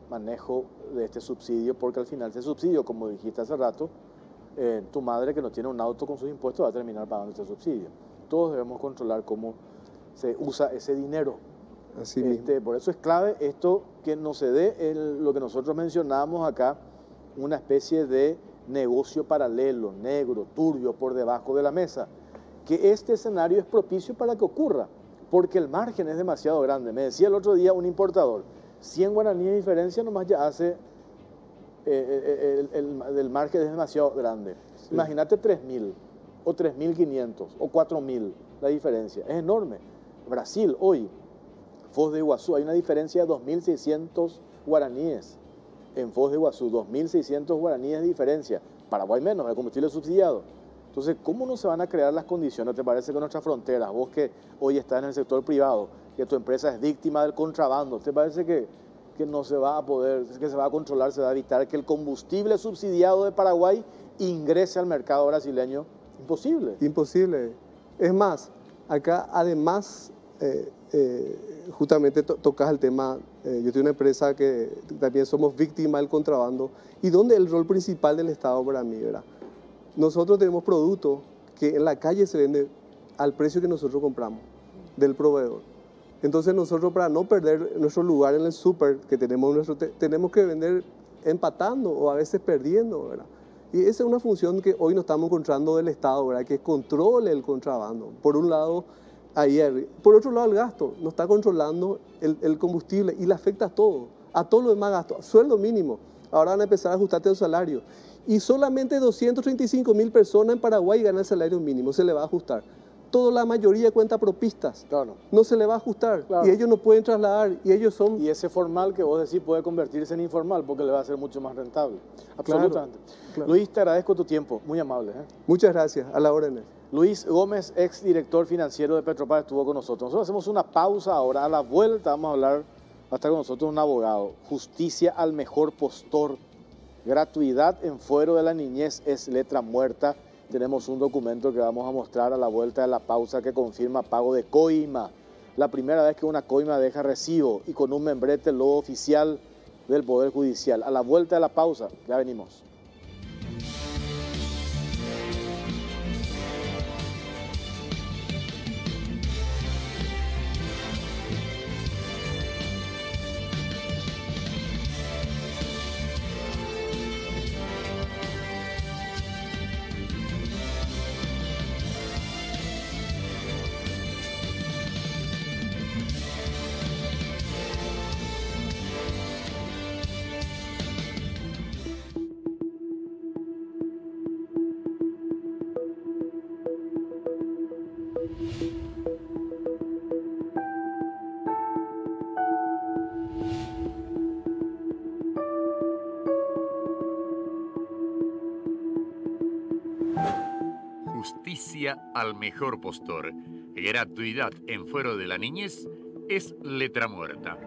manejo de este subsidio, porque al final ese subsidio, como dijiste hace rato, tu madre que no tiene un auto con sus impuestos va a terminar pagando este subsidio. Todos debemos controlar cómo se usa ese dinero. Así por eso es clave esto, que no se dé lo que nosotros mencionamos acá, una especie de negocio paralelo, negro, turbio, por debajo de la mesa. Que este escenario es propicio para que ocurra, porque el margen es demasiado grande. Me decía el otro día un importador, 100 guaraníes de diferencia nomás ya hace, el margen es demasiado grande. Sí. Imagínate 3.000 o 3.500 o 4.000 la diferencia, es enorme. Brasil hoy, Foz de Iguazú, hay una diferencia de 2.600 guaraníes. En Foz de Iguazú, 2.600 guaraníes de diferencia. Paraguay menos, el combustible subsidiado. Entonces, ¿cómo no se van a crear las condiciones? ¿Te parece que nuestras fronteras, vos que hoy estás en el sector privado, que tu empresa es víctima del contrabando, ¿te parece que no se va a poder, que se va a controlar, se va a evitar que el combustible subsidiado de Paraguay ingrese al mercado brasileño, imposible. Imposible. Es más, acá además, justamente tocas el tema, yo tengo una empresa que también somos víctimas del contrabando, y donde el rol principal del Estado para mí, ¿verdad? Nosotros tenemos productos que en la calle se venden al precio que nosotros compramos, del proveedor. Entonces nosotros, para no perder nuestro lugar en el súper que tenemos, tenemos que vender empatando o a veces perdiendo, ¿verdad? Y esa es una función que hoy nos estamos encontrando del Estado, ¿verdad? Que controle el contrabando. Por un lado, por otro lado, el gasto. No está controlando el combustible y le afecta a todo lo demás gasto. Sueldo mínimo. Ahora van a empezar a ajustarte el salario. Y solamente 235.000 personas en Paraguay ganan el salario mínimo. Se le va a ajustar. Toda la mayoría cuenta propistas. Claro. No se le va a ajustar. Claro. Y ellos no pueden trasladar. Y ellos son... Y ese formal que vos decís puede convertirse en informal porque le va a ser mucho más rentable. Absolutamente. Claro. Luis, te agradezco tu tiempo. Muy amable. Muchas gracias. A la orden. Luis Gómez, ex director financiero de Petropar, estuvo con nosotros. Nosotros hacemos una pausa ahora. A la vuelta vamos a hablar, va a estar con nosotros un abogado. Justicia al mejor postor. Gratuidad en fuero de la niñez es letra muerta. Tenemos un documento que vamos a mostrar a la vuelta de la pausa que confirma pago de coima. La primera vez que una coima deja recibo y con un membrete el logo oficial del Poder Judicial. A la vuelta de la pausa, ya venimos. Justicia al mejor postor. Gratuidad en fuero de la niñez es letra muerta.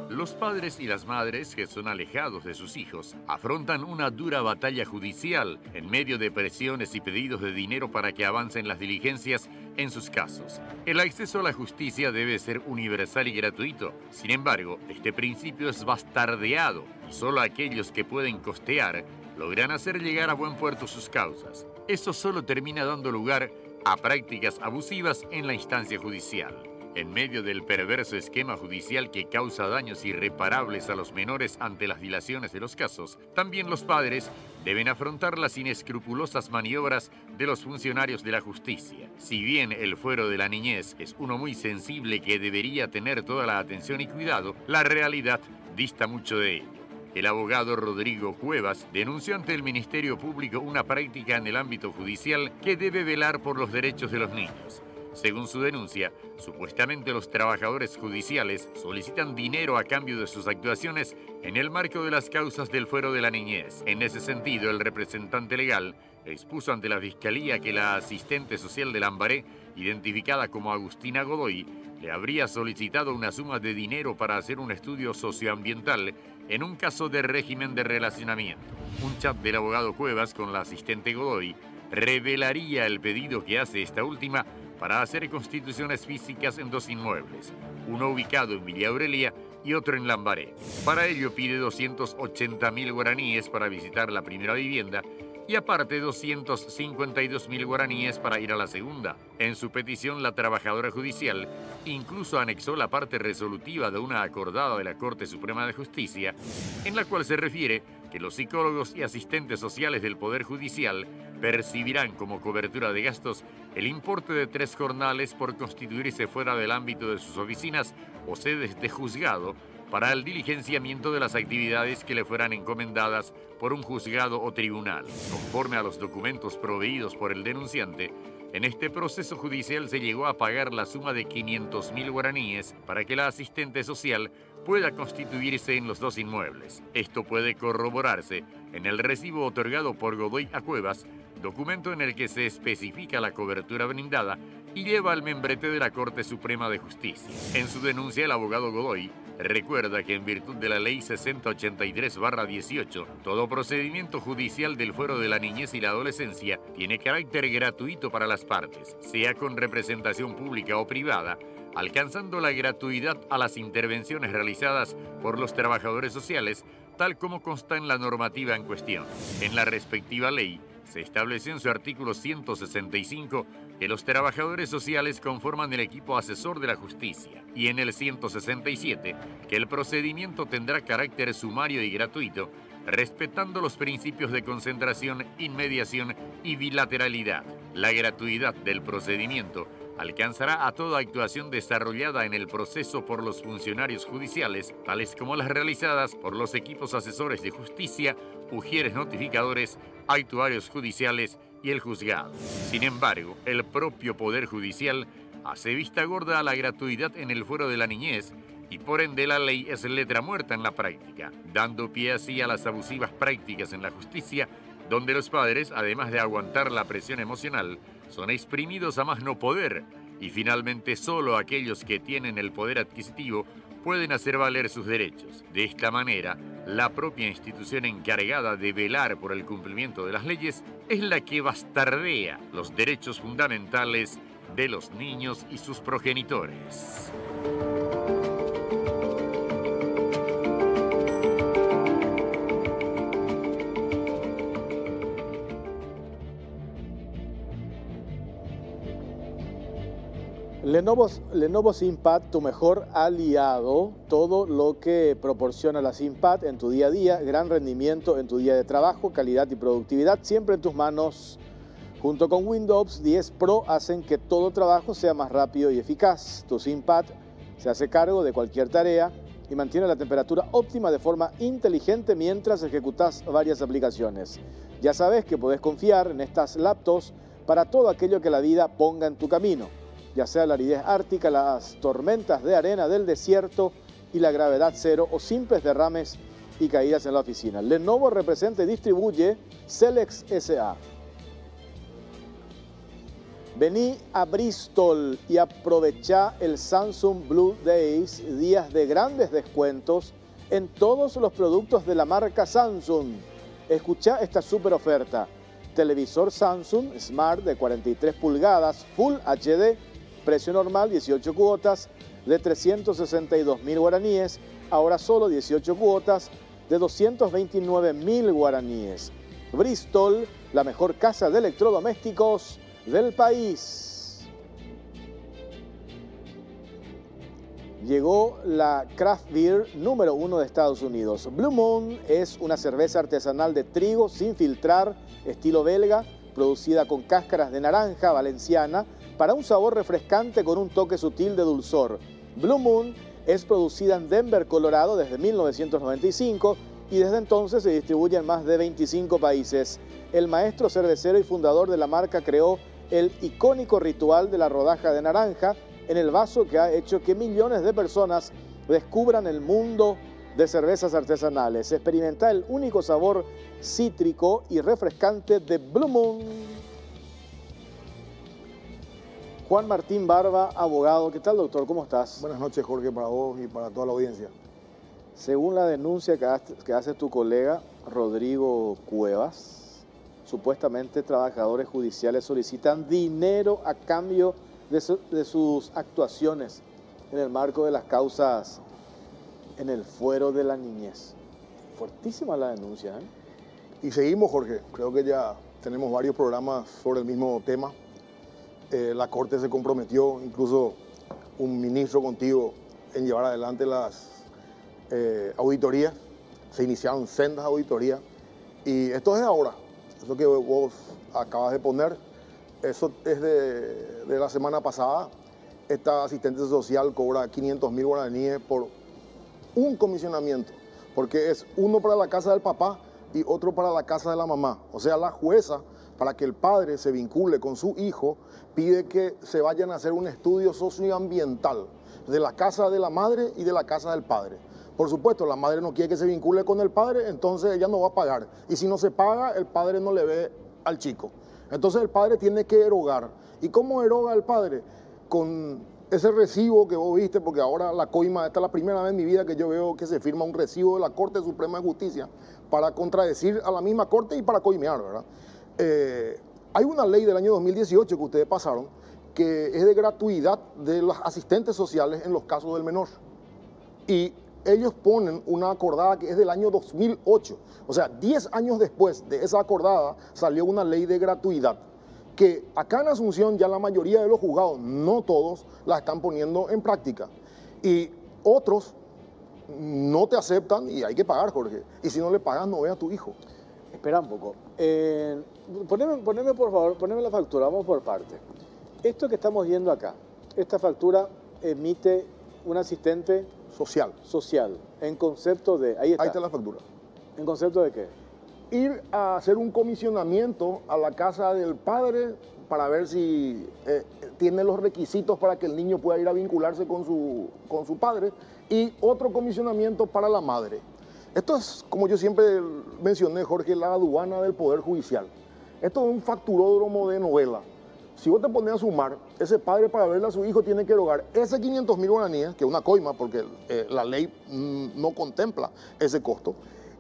Los padres y las madres que son alejados de sus hijos afrontan una dura batalla judicial en medio de presiones y pedidos de dinero para que avancen las diligencias en sus casos. El acceso a la justicia debe ser universal y gratuito. Sin embargo, este principio es bastardeado y solo aquellos que pueden costear logran hacer llegar a buen puerto sus causas. Eso solo termina dando lugar a prácticas abusivas en la instancia judicial. En medio del perverso esquema judicial que causa daños irreparables a los menores ante las dilaciones de los casos, también los padres deben afrontar las inescrupulosas maniobras de los funcionarios de la justicia. Si bien el fuero de la niñez es uno muy sensible que debería tener toda la atención y cuidado, la realidad dista mucho de ello. El abogado Rodrigo Cuevas denunció ante el Ministerio Público una práctica en el ámbito judicial que debe velar por los derechos de los niños. Según su denuncia, supuestamente los trabajadores judiciales solicitan dinero a cambio de sus actuaciones en el marco de las causas del fuero de la niñez. En ese sentido, el representante legal expuso ante la Fiscalía que la asistente social de Lambaré, identificada como Agustina Godoy, le habría solicitado una suma de dinero para hacer un estudio socioambiental en un caso de régimen de relacionamiento. Un chat del abogado Cuevas con la asistente Godoy revelaría el pedido que hace esta última para hacer constituciones físicas en dos inmuebles, uno ubicado en Villa Aurelia y otro en Lambaré. Para ello pide 280.000 guaraníes para visitar la primera vivienda y aparte 252.000 guaraníes para ir a la segunda. En su petición, la trabajadora judicial incluso anexó la parte resolutiva de una acordada de la Corte Suprema de Justicia, en la cual se refiere que los psicólogos y asistentes sociales del Poder Judicial percibirán como cobertura de gastos el importe de 3 jornales por constituirse fuera del ámbito de sus oficinas o sedes de juzgado para el diligenciamiento de las actividades que le fueran encomendadas por un juzgado o tribunal. Conforme a los documentos proveídos por el denunciante, en este proceso judicial se llegó a pagar la suma de 500.000 guaraníes para que la asistente social pueda constituirse en los dos inmuebles. Esto puede corroborarse en el recibo otorgado por Godoy a Cuevas, documento en el que se especifica la cobertura brindada y lleva al membrete de la Corte Suprema de Justicia. En su denuncia, el abogado Godoy recuerda que en virtud de la Ley 6083/18, todo procedimiento judicial del fuero de la niñez y la adolescencia tiene carácter gratuito para las partes, sea con representación pública o privada, alcanzando la gratuidad a las intervenciones realizadas por los trabajadores sociales, tal como consta en la normativa en cuestión. En la respectiva ley, se estableció en su artículo 165 que los trabajadores sociales conforman el equipo asesor de la justicia y en el 167 que el procedimiento tendrá carácter sumario y gratuito, respetando los principios de concentración, inmediación y bilateralidad. La gratuidad del procedimiento alcanzará a toda actuación desarrollada en el proceso por los funcionarios judiciales, tales como las realizadas por los equipos asesores de justicia, ujieres notificadores, actuarios judiciales y el juzgado. Sin embargo, el propio Poder Judicial hace vista gorda a la gratuidad en el fuero de la niñez y por ende la ley es letra muerta en la práctica, dando pie así a las abusivas prácticas en la justicia, donde los padres, además de aguantar la presión emocional, son exprimidos a más no poder y finalmente solo aquellos que tienen el poder adquisitivo pueden hacer valer sus derechos. De esta manera, la propia institución encargada de velar por el cumplimiento de las leyes es la que bastardea los derechos fundamentales de los niños y sus progenitores. Lenovo ThinkPad, tu mejor aliado, todo lo que proporciona la ThinkPad en tu día a día, gran rendimiento en tu día de trabajo, calidad y productividad, siempre en tus manos. Junto con Windows 10 Pro hacen que todo trabajo sea más rápido y eficaz. Tu ThinkPad se hace cargo de cualquier tarea y mantiene la temperatura óptima de forma inteligente mientras ejecutas varias aplicaciones. Ya sabes que podés confiar en estas laptops para todo aquello que la vida ponga en tu camino, ya sea la aridez ártica, las tormentas de arena del desierto y la gravedad cero o simples derrames y caídas en la oficina. Lenovo representa y distribuye Celex S.A. Vení a Bristol y aprovecha el Samsung Blue Days, días de grandes descuentos en todos los productos de la marca Samsung. Escucha esta super oferta. Televisor Samsung Smart de 43 pulgadas Full HD, precio normal 18 cuotas de 362.000 guaraníes, ahora solo 18 cuotas de 229.000 guaraníes. Bristol, la mejor casa de electrodomésticos del país. Llegó la craft beer número 1 de Estados Unidos. Blue Moon es una cerveza artesanal de trigo sin filtrar, estilo belga, producida con cáscaras de naranja valenciana, para un sabor refrescante con un toque sutil de dulzor. Blue Moon es producida en Denver, Colorado desde 1995 y desde entonces se distribuye en más de 25 países. El maestro cervecero y fundador de la marca creó el icónico ritual de la rodaja de naranja en el vaso que ha hecho que millones de personas descubran el mundo de cervezas artesanales. Experimenta el único sabor cítrico y refrescante de Blue Moon. Juan Martín Barba, abogado. ¿Qué tal, doctor? ¿Cómo estás? Buenas noches, Jorge, para vos y para toda la audiencia. Según la denuncia que hace tu colega Rodrigo Cuevas, supuestamente trabajadores judiciales solicitan dinero a cambio de sus actuaciones en el marco de las causas en el fuero de la niñez. Fuertísima la denuncia, ¿eh? Y seguimos, Jorge. Creo que ya tenemos varios programas sobre el mismo tema. La Corte se comprometió, incluso un ministro contigo, en llevar adelante las auditorías. Se iniciaron sendas auditorías. Y esto es de ahora. Eso que vos acabas de poner, eso es de la semana pasada. Esta asistente social cobra 500.000 guaraníes por un comisionamiento, porque es uno para la casa del papá y otro para la casa de la mamá. O sea, la jueza, para que el padre se vincule con su hijo, pide que se vayan a hacer un estudio socioambiental de la casa de la madre y de la casa del padre. Por supuesto, la madre no quiere que se vincule con el padre, entonces ella no va a pagar. Y si no se paga, el padre no le ve al chico. Entonces el padre tiene que erogar. ¿Y cómo eroga el padre? Con ese recibo que vos viste, porque ahora la coima, esta es la primera vez en mi vida que yo veo que se firma un recibo de la Corte Suprema de Justicia para contradecir a la misma Corte y para coimear, ¿verdad? Hay una ley del año 2018 que ustedes pasaron, que es de gratuidad de los asistentes sociales en los casos del menor. Y ellos ponen una acordada que es del año 2008. O sea, 10 años después de esa acordada salió una ley de gratuidad, que acá en Asunción ya la mayoría de los juzgados, no todos, la están poniendo en práctica. Y otros no te aceptan y hay que pagar, Jorge. Y si no le pagas, no ve a tu hijo. Espera un poco. Poneme, por favor, poneme la factura, vamos por parte. Esto que estamos viendo acá, esta factura emite un asistente social, en concepto de... Ahí está la factura. ¿En concepto de qué? Ir a hacer un comisionamiento a la casa del padre para ver si tiene los requisitos para que el niño pueda ir a vincularse con su padre, y otro comisionamiento para la madre. Esto es, como yo siempre mencioné, Jorge, la aduana del Poder Judicial. Esto es un facturódromo de novela. Si vos te pones a sumar, ese padre para verle a su hijo tiene que erogar ese 500.000 guaraníes, que es una coima porque la ley no contempla ese costo,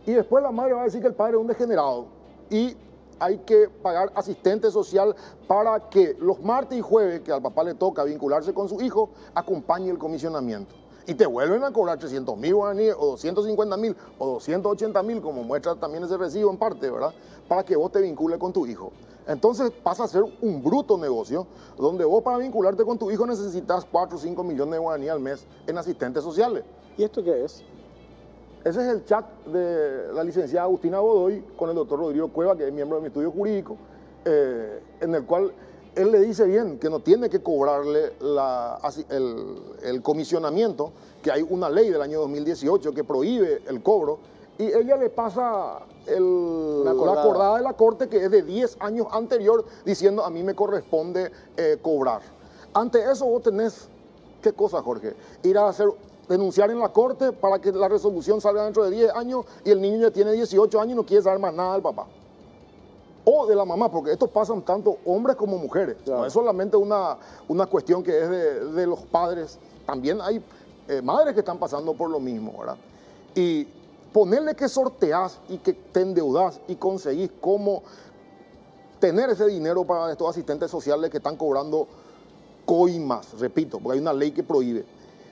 y después la madre va a decir que el padre es un degenerado y hay que pagar asistente social para que los martes y jueves, que al papá le toca vincularse con su hijo, acompañe el comisionamiento. Y te vuelven a cobrar 300.000 guaraníes o 250.000 o 280.000, como muestra también ese recibo en parte, ¿verdad? Para que vos te vincules con tu hijo. Entonces pasa a ser un bruto negocio, donde vos para vincularte con tu hijo necesitas 4 o 5 millones de guaraníes al mes en asistentes sociales. ¿Y esto qué es? Ese es el chat de la licenciada Agustina Godoy con el doctor Rodrigo Cueva, que es miembro de mi estudio jurídico, en el cual él le dice bien que no tiene que cobrarle el comisionamiento, que hay una ley del año 2018 que prohíbe el cobro, y ella le pasa la acordada de la Corte, que es de 10 años anterior, diciendo a mí me corresponde cobrar. Ante eso vos tenés, ¿qué cosa, Jorge? Ir a denunciar en la Corte para que la resolución salga dentro de 10 años y el niño ya tiene 18 años y no quiere saber más nada del papá. O de la mamá, porque esto pasan tanto hombres como mujeres. Claro. No es solamente una cuestión que es de los padres, también hay madres que están pasando por lo mismo, ¿verdad? Y ponerle que sorteás y que te endeudás y conseguís cómo tener ese dinero para estos asistentes sociales que están cobrando coimas, repito, porque hay una ley que prohíbe.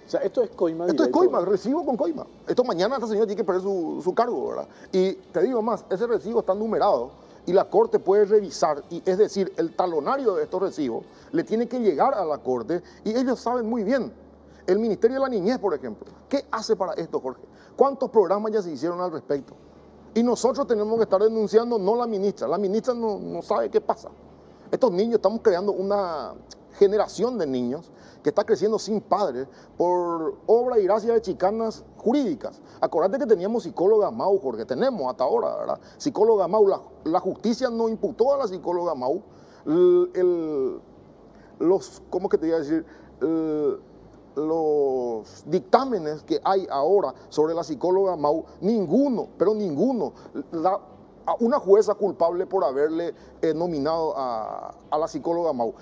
O sea, esto es coima. Esto es coima, recibo con coima. Esto mañana esta señora tiene que perder su cargo, ¿verdad? Y te digo más, ese recibo está numerado y la Corte puede revisar, y es decir, el talonario de estos recibos le tiene que llegar a la Corte, y ellos saben muy bien. El Ministerio de la Niñez, por ejemplo, ¿qué hace para esto, Jorge? ¿Cuántos programas ya se hicieron al respecto? Y nosotros tenemos que estar denunciando, no la ministra no sabe qué pasa. Estos niños, estamos creando una generación de niños que está creciendo sin padres por obra y gracia de chicanas jurídicas. Acordate que teníamos psicóloga Mau, Jorge, tenemos hasta ahora, ¿verdad? Psicóloga Mau, la justicia no imputó a la psicóloga Mau ¿cómo que te iba a decir? Los dictámenes que hay ahora sobre la psicóloga Mau, ninguno da a una jueza culpable por haberle nominado a la psicóloga Mau.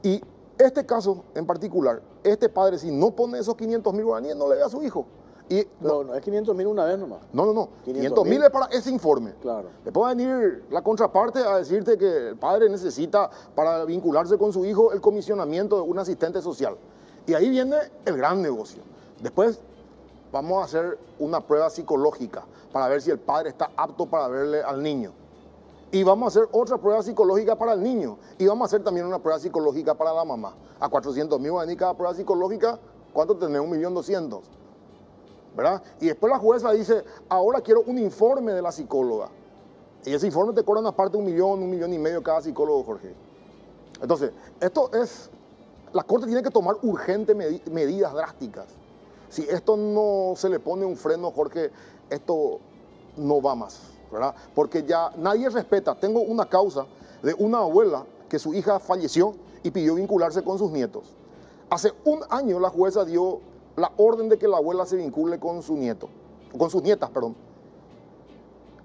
Y este caso en particular, este padre, si no pone esos 500.000 guaraníes, no le ve a su hijo. Y no es 500.000 una vez nomás. No. 500.000 es para ese informe. Claro. Después va a venir la contraparte a decirte que el padre necesita, para vincularse con su hijo, el comisionamiento de un asistente social. Y ahí viene el gran negocio. Después vamos a hacer una prueba psicológica para ver si el padre está apto para verle al niño. Y vamos a hacer otra prueba psicológica para el niño. Y vamos a hacer también una prueba psicológica para la mamá. A 400.000 guaraníes cada prueba psicológica, ¿cuánto tenés? 1.200.000. ¿Verdad? Y después la jueza dice, ahora quiero un informe de la psicóloga. Y ese informe te cobran aparte 1 millón, 1,5 millones cada psicólogo, Jorge. Entonces, esto es... La Corte tiene que tomar urgentes medidas drásticas. Si esto no se le pone un freno, Jorge, esto no va más, ¿verdad? Porque ya nadie respeta. Tengo una causa de una abuela que su hija falleció y pidió vincularse con sus nietos. Hace un año la jueza dio la orden de que la abuela se vincule con su nieto, con sus nietas, perdón.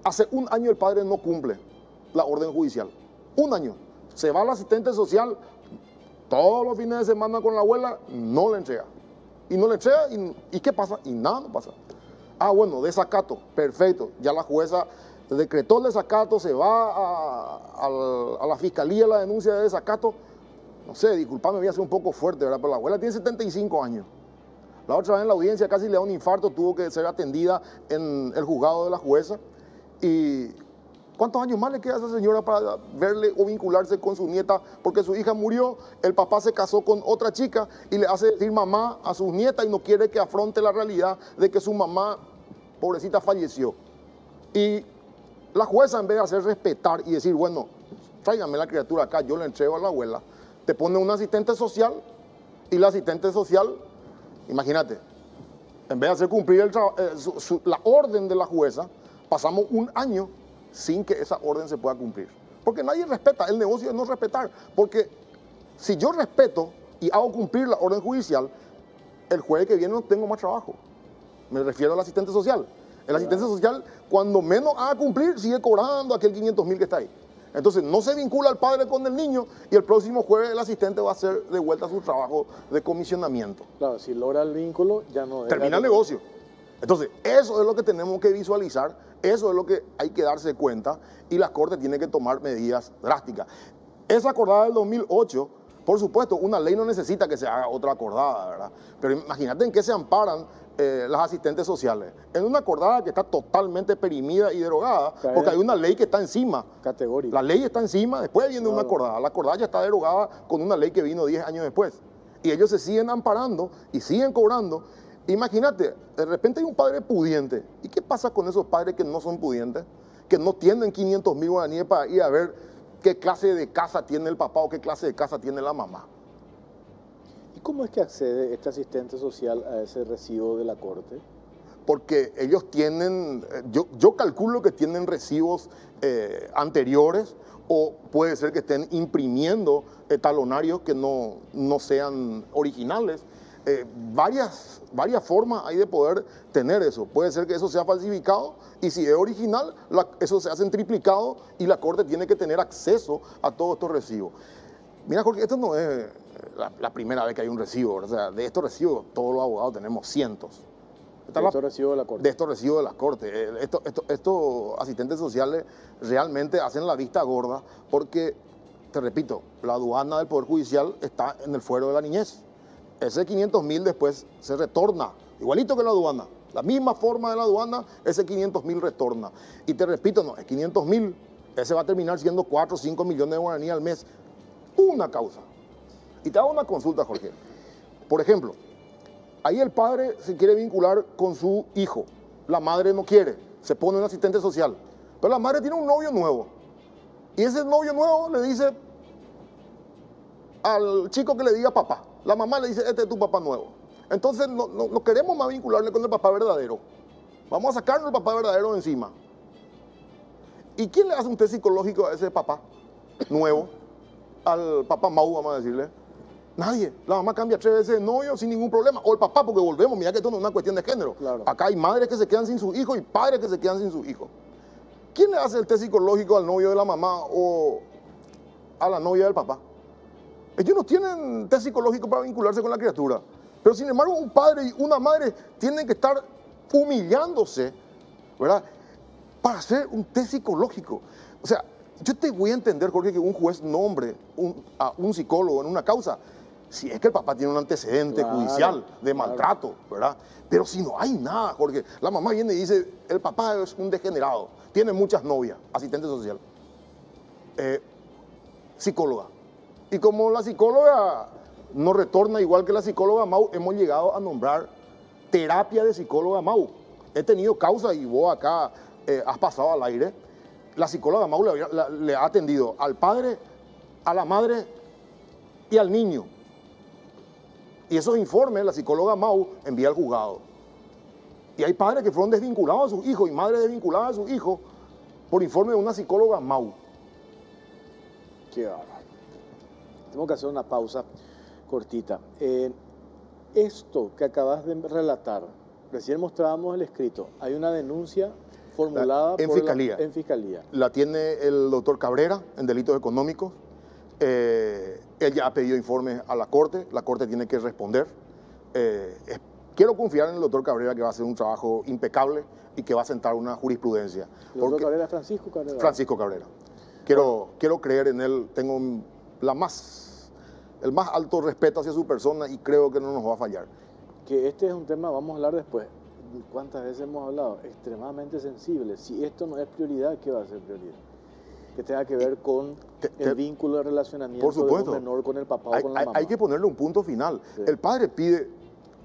Hace un año el padre no cumple la orden judicial. Un año. Se va al asistente social todos los fines de semana con la abuela, no le entrega. Y no le entrega, ¿y qué pasa? Y nada no pasa. Ah, bueno, desacato, perfecto. Ya la jueza decretó el desacato, se va a la fiscalía la denuncia de desacato. No sé, disculpame, voy a ser un poco fuerte, ¿verdad? Pero la abuela tiene 75 años. La otra vez en la audiencia casi le da un infarto, tuvo que ser atendida en el juzgado de la jueza. ¿Y cuántos años más le queda a esa señora para verle o vincularse con su nieta? Porque su hija murió, el papá se casó con otra chica y le hace decir mamá a sus nietas y no quiere que afronte la realidad de que su mamá, pobrecita, falleció. Y la jueza, en vez de hacer respetar y decir, bueno, tráigame la criatura acá, yo le entrego a la abuela, te pone un asistente social y la asistente social, imagínate, en vez de hacer cumplir la orden de la jueza, pasamos un año sin que esa orden se pueda cumplir. Porque nadie respeta, el negocio es no respetar. Porque si yo respeto y hago cumplir la orden judicial, el jueves que viene no tengo más trabajo. Me refiero al asistente social. El asistente social, cuando menos haga cumplir, sigue cobrando aquel 500.000 que está ahí. Entonces no se vincula al padre con el niño y el próximo jueves el asistente va a hacer de vuelta su trabajo de comisionamiento. Claro, si logra el vínculo, ya no... Termina el negocio. Entonces, eso es lo que tenemos que visualizar, eso es lo que hay que darse cuenta y la Corte tiene que tomar medidas drásticas. Esa acordada del 2008, por supuesto, una ley no necesita que se haga otra acordada, ¿verdad? Pero imagínate en qué se amparan las asistentes sociales. En una acordada que está totalmente perimida y derogada, porque hay una ley que está encima. Categórica. La ley está encima, después viene una acordada. La acordada ya está derogada con una ley que vino 10 años después. Y ellos se siguen amparando y siguen cobrando. Imagínate, de repente hay un padre pudiente. ¿Y qué pasa con esos padres que no son pudientes? Que no tienen 500.000 guaraníes para ir a ver qué clase de casa tiene el papá o qué clase de casa tiene la mamá. ¿Y cómo es que accede este asistente social a ese recibo de la Corte? Porque ellos tienen, yo calculo que tienen recibos anteriores o puede ser que estén imprimiendo talonarios que no sean originales. Varias formas hay de poder tener eso. Puede ser que eso sea falsificado y si es original, eso se hace en triplicado y la Corte tiene que tener acceso a todos estos recibos. Mira, Jorge, esto no es la primera vez que hay un recibo. O sea, de estos recibos todos los abogados tenemos cientos. De estos recibos de la Corte. De estos recibos de la Corte. Estos asistentes sociales realmente hacen la vista gorda porque, te repito, la aduana del Poder Judicial está en el fuero de la niñez. Ese 500.000 después se retorna, igualito que la aduana. La misma forma de la aduana, ese 500.000 retorna. Y te repito, no, es 500.000, ese va a terminar siendo 4 o 5 millones de guaraníes al mes. Una causa. Y te hago una consulta, Jorge. Por ejemplo, ahí el padre se quiere vincular con su hijo. La madre no quiere, se pone un asistente social. Pero la madre tiene un novio nuevo. Y ese novio nuevo le dice al chico que le diga papá. La mamá le dice, este es tu papá nuevo. Entonces no queremos más vincularle con el papá verdadero. Vamos a sacarnos el papá verdadero de encima. ¿Y quién le hace un test psicológico a ese papá nuevo? Al papá Mau, vamos a decirle. Nadie. La mamá cambia 3 veces de novio sin ningún problema. O el papá, porque volvemos, mira que esto no es una cuestión de género. Claro. Acá hay madres que se quedan sin su hijo y padres que se quedan sin su hijo. ¿Quién le hace el test psicológico al novio de la mamá o a la novia del papá? Ellos no tienen test psicológico para vincularse con la criatura. Pero sin embargo, un padre y una madre tienen que estar humillándose, ¿verdad?, para hacer un test psicológico. O sea, yo te voy a entender, Jorge, que un juez nombre a un psicólogo en una causa si es que el papá tiene un antecedente judicial de maltrato, ¿verdad? Pero si no hay nada, Jorge, la mamá viene y dice, el papá es un degenerado, tiene muchas novias, asistente social, psicóloga. Y como la psicóloga no retorna igual que la psicóloga Mau, hemos llegado a nombrar terapia de psicóloga Mau. He tenido causa y vos acá has pasado al aire. La psicóloga Mau le ha atendido al padre, a la madre y al niño. Y esos informes la psicóloga Mau envía al juzgado. Y hay padres que fueron desvinculados a sus hijos y madres desvinculadas a sus hijos por informe de una psicóloga Mau. Qué bárbaro. Tengo que hacer una pausa cortita. Esto que acabas de relatar, recién mostrábamos el escrito, hay una denuncia formulada en Fiscalía. En Fiscalía. La tiene el doctor Cabrera en delitos económicos, Él ya ha pedido informes a la Corte tiene que responder. Quiero confiar en el doctor Cabrera, que va a hacer un trabajo impecable y que va a sentar una jurisprudencia. ¿El doctor Cabrera es Francisco Cabrera? Francisco Cabrera. Quiero creer en él, tengo el más alto respeto hacia su persona y creo que no nos va a fallar. Que este es un tema, vamos a hablar después. ¿Cuántas veces hemos hablado? Extremadamente sensible. Si esto no es prioridad, ¿qué va a ser prioridad? Que tenga que ver con el vínculo de relacionamiento por supuesto, de un menor con el papá o con la mamá. Hay que ponerle un punto final. Sí. El padre pide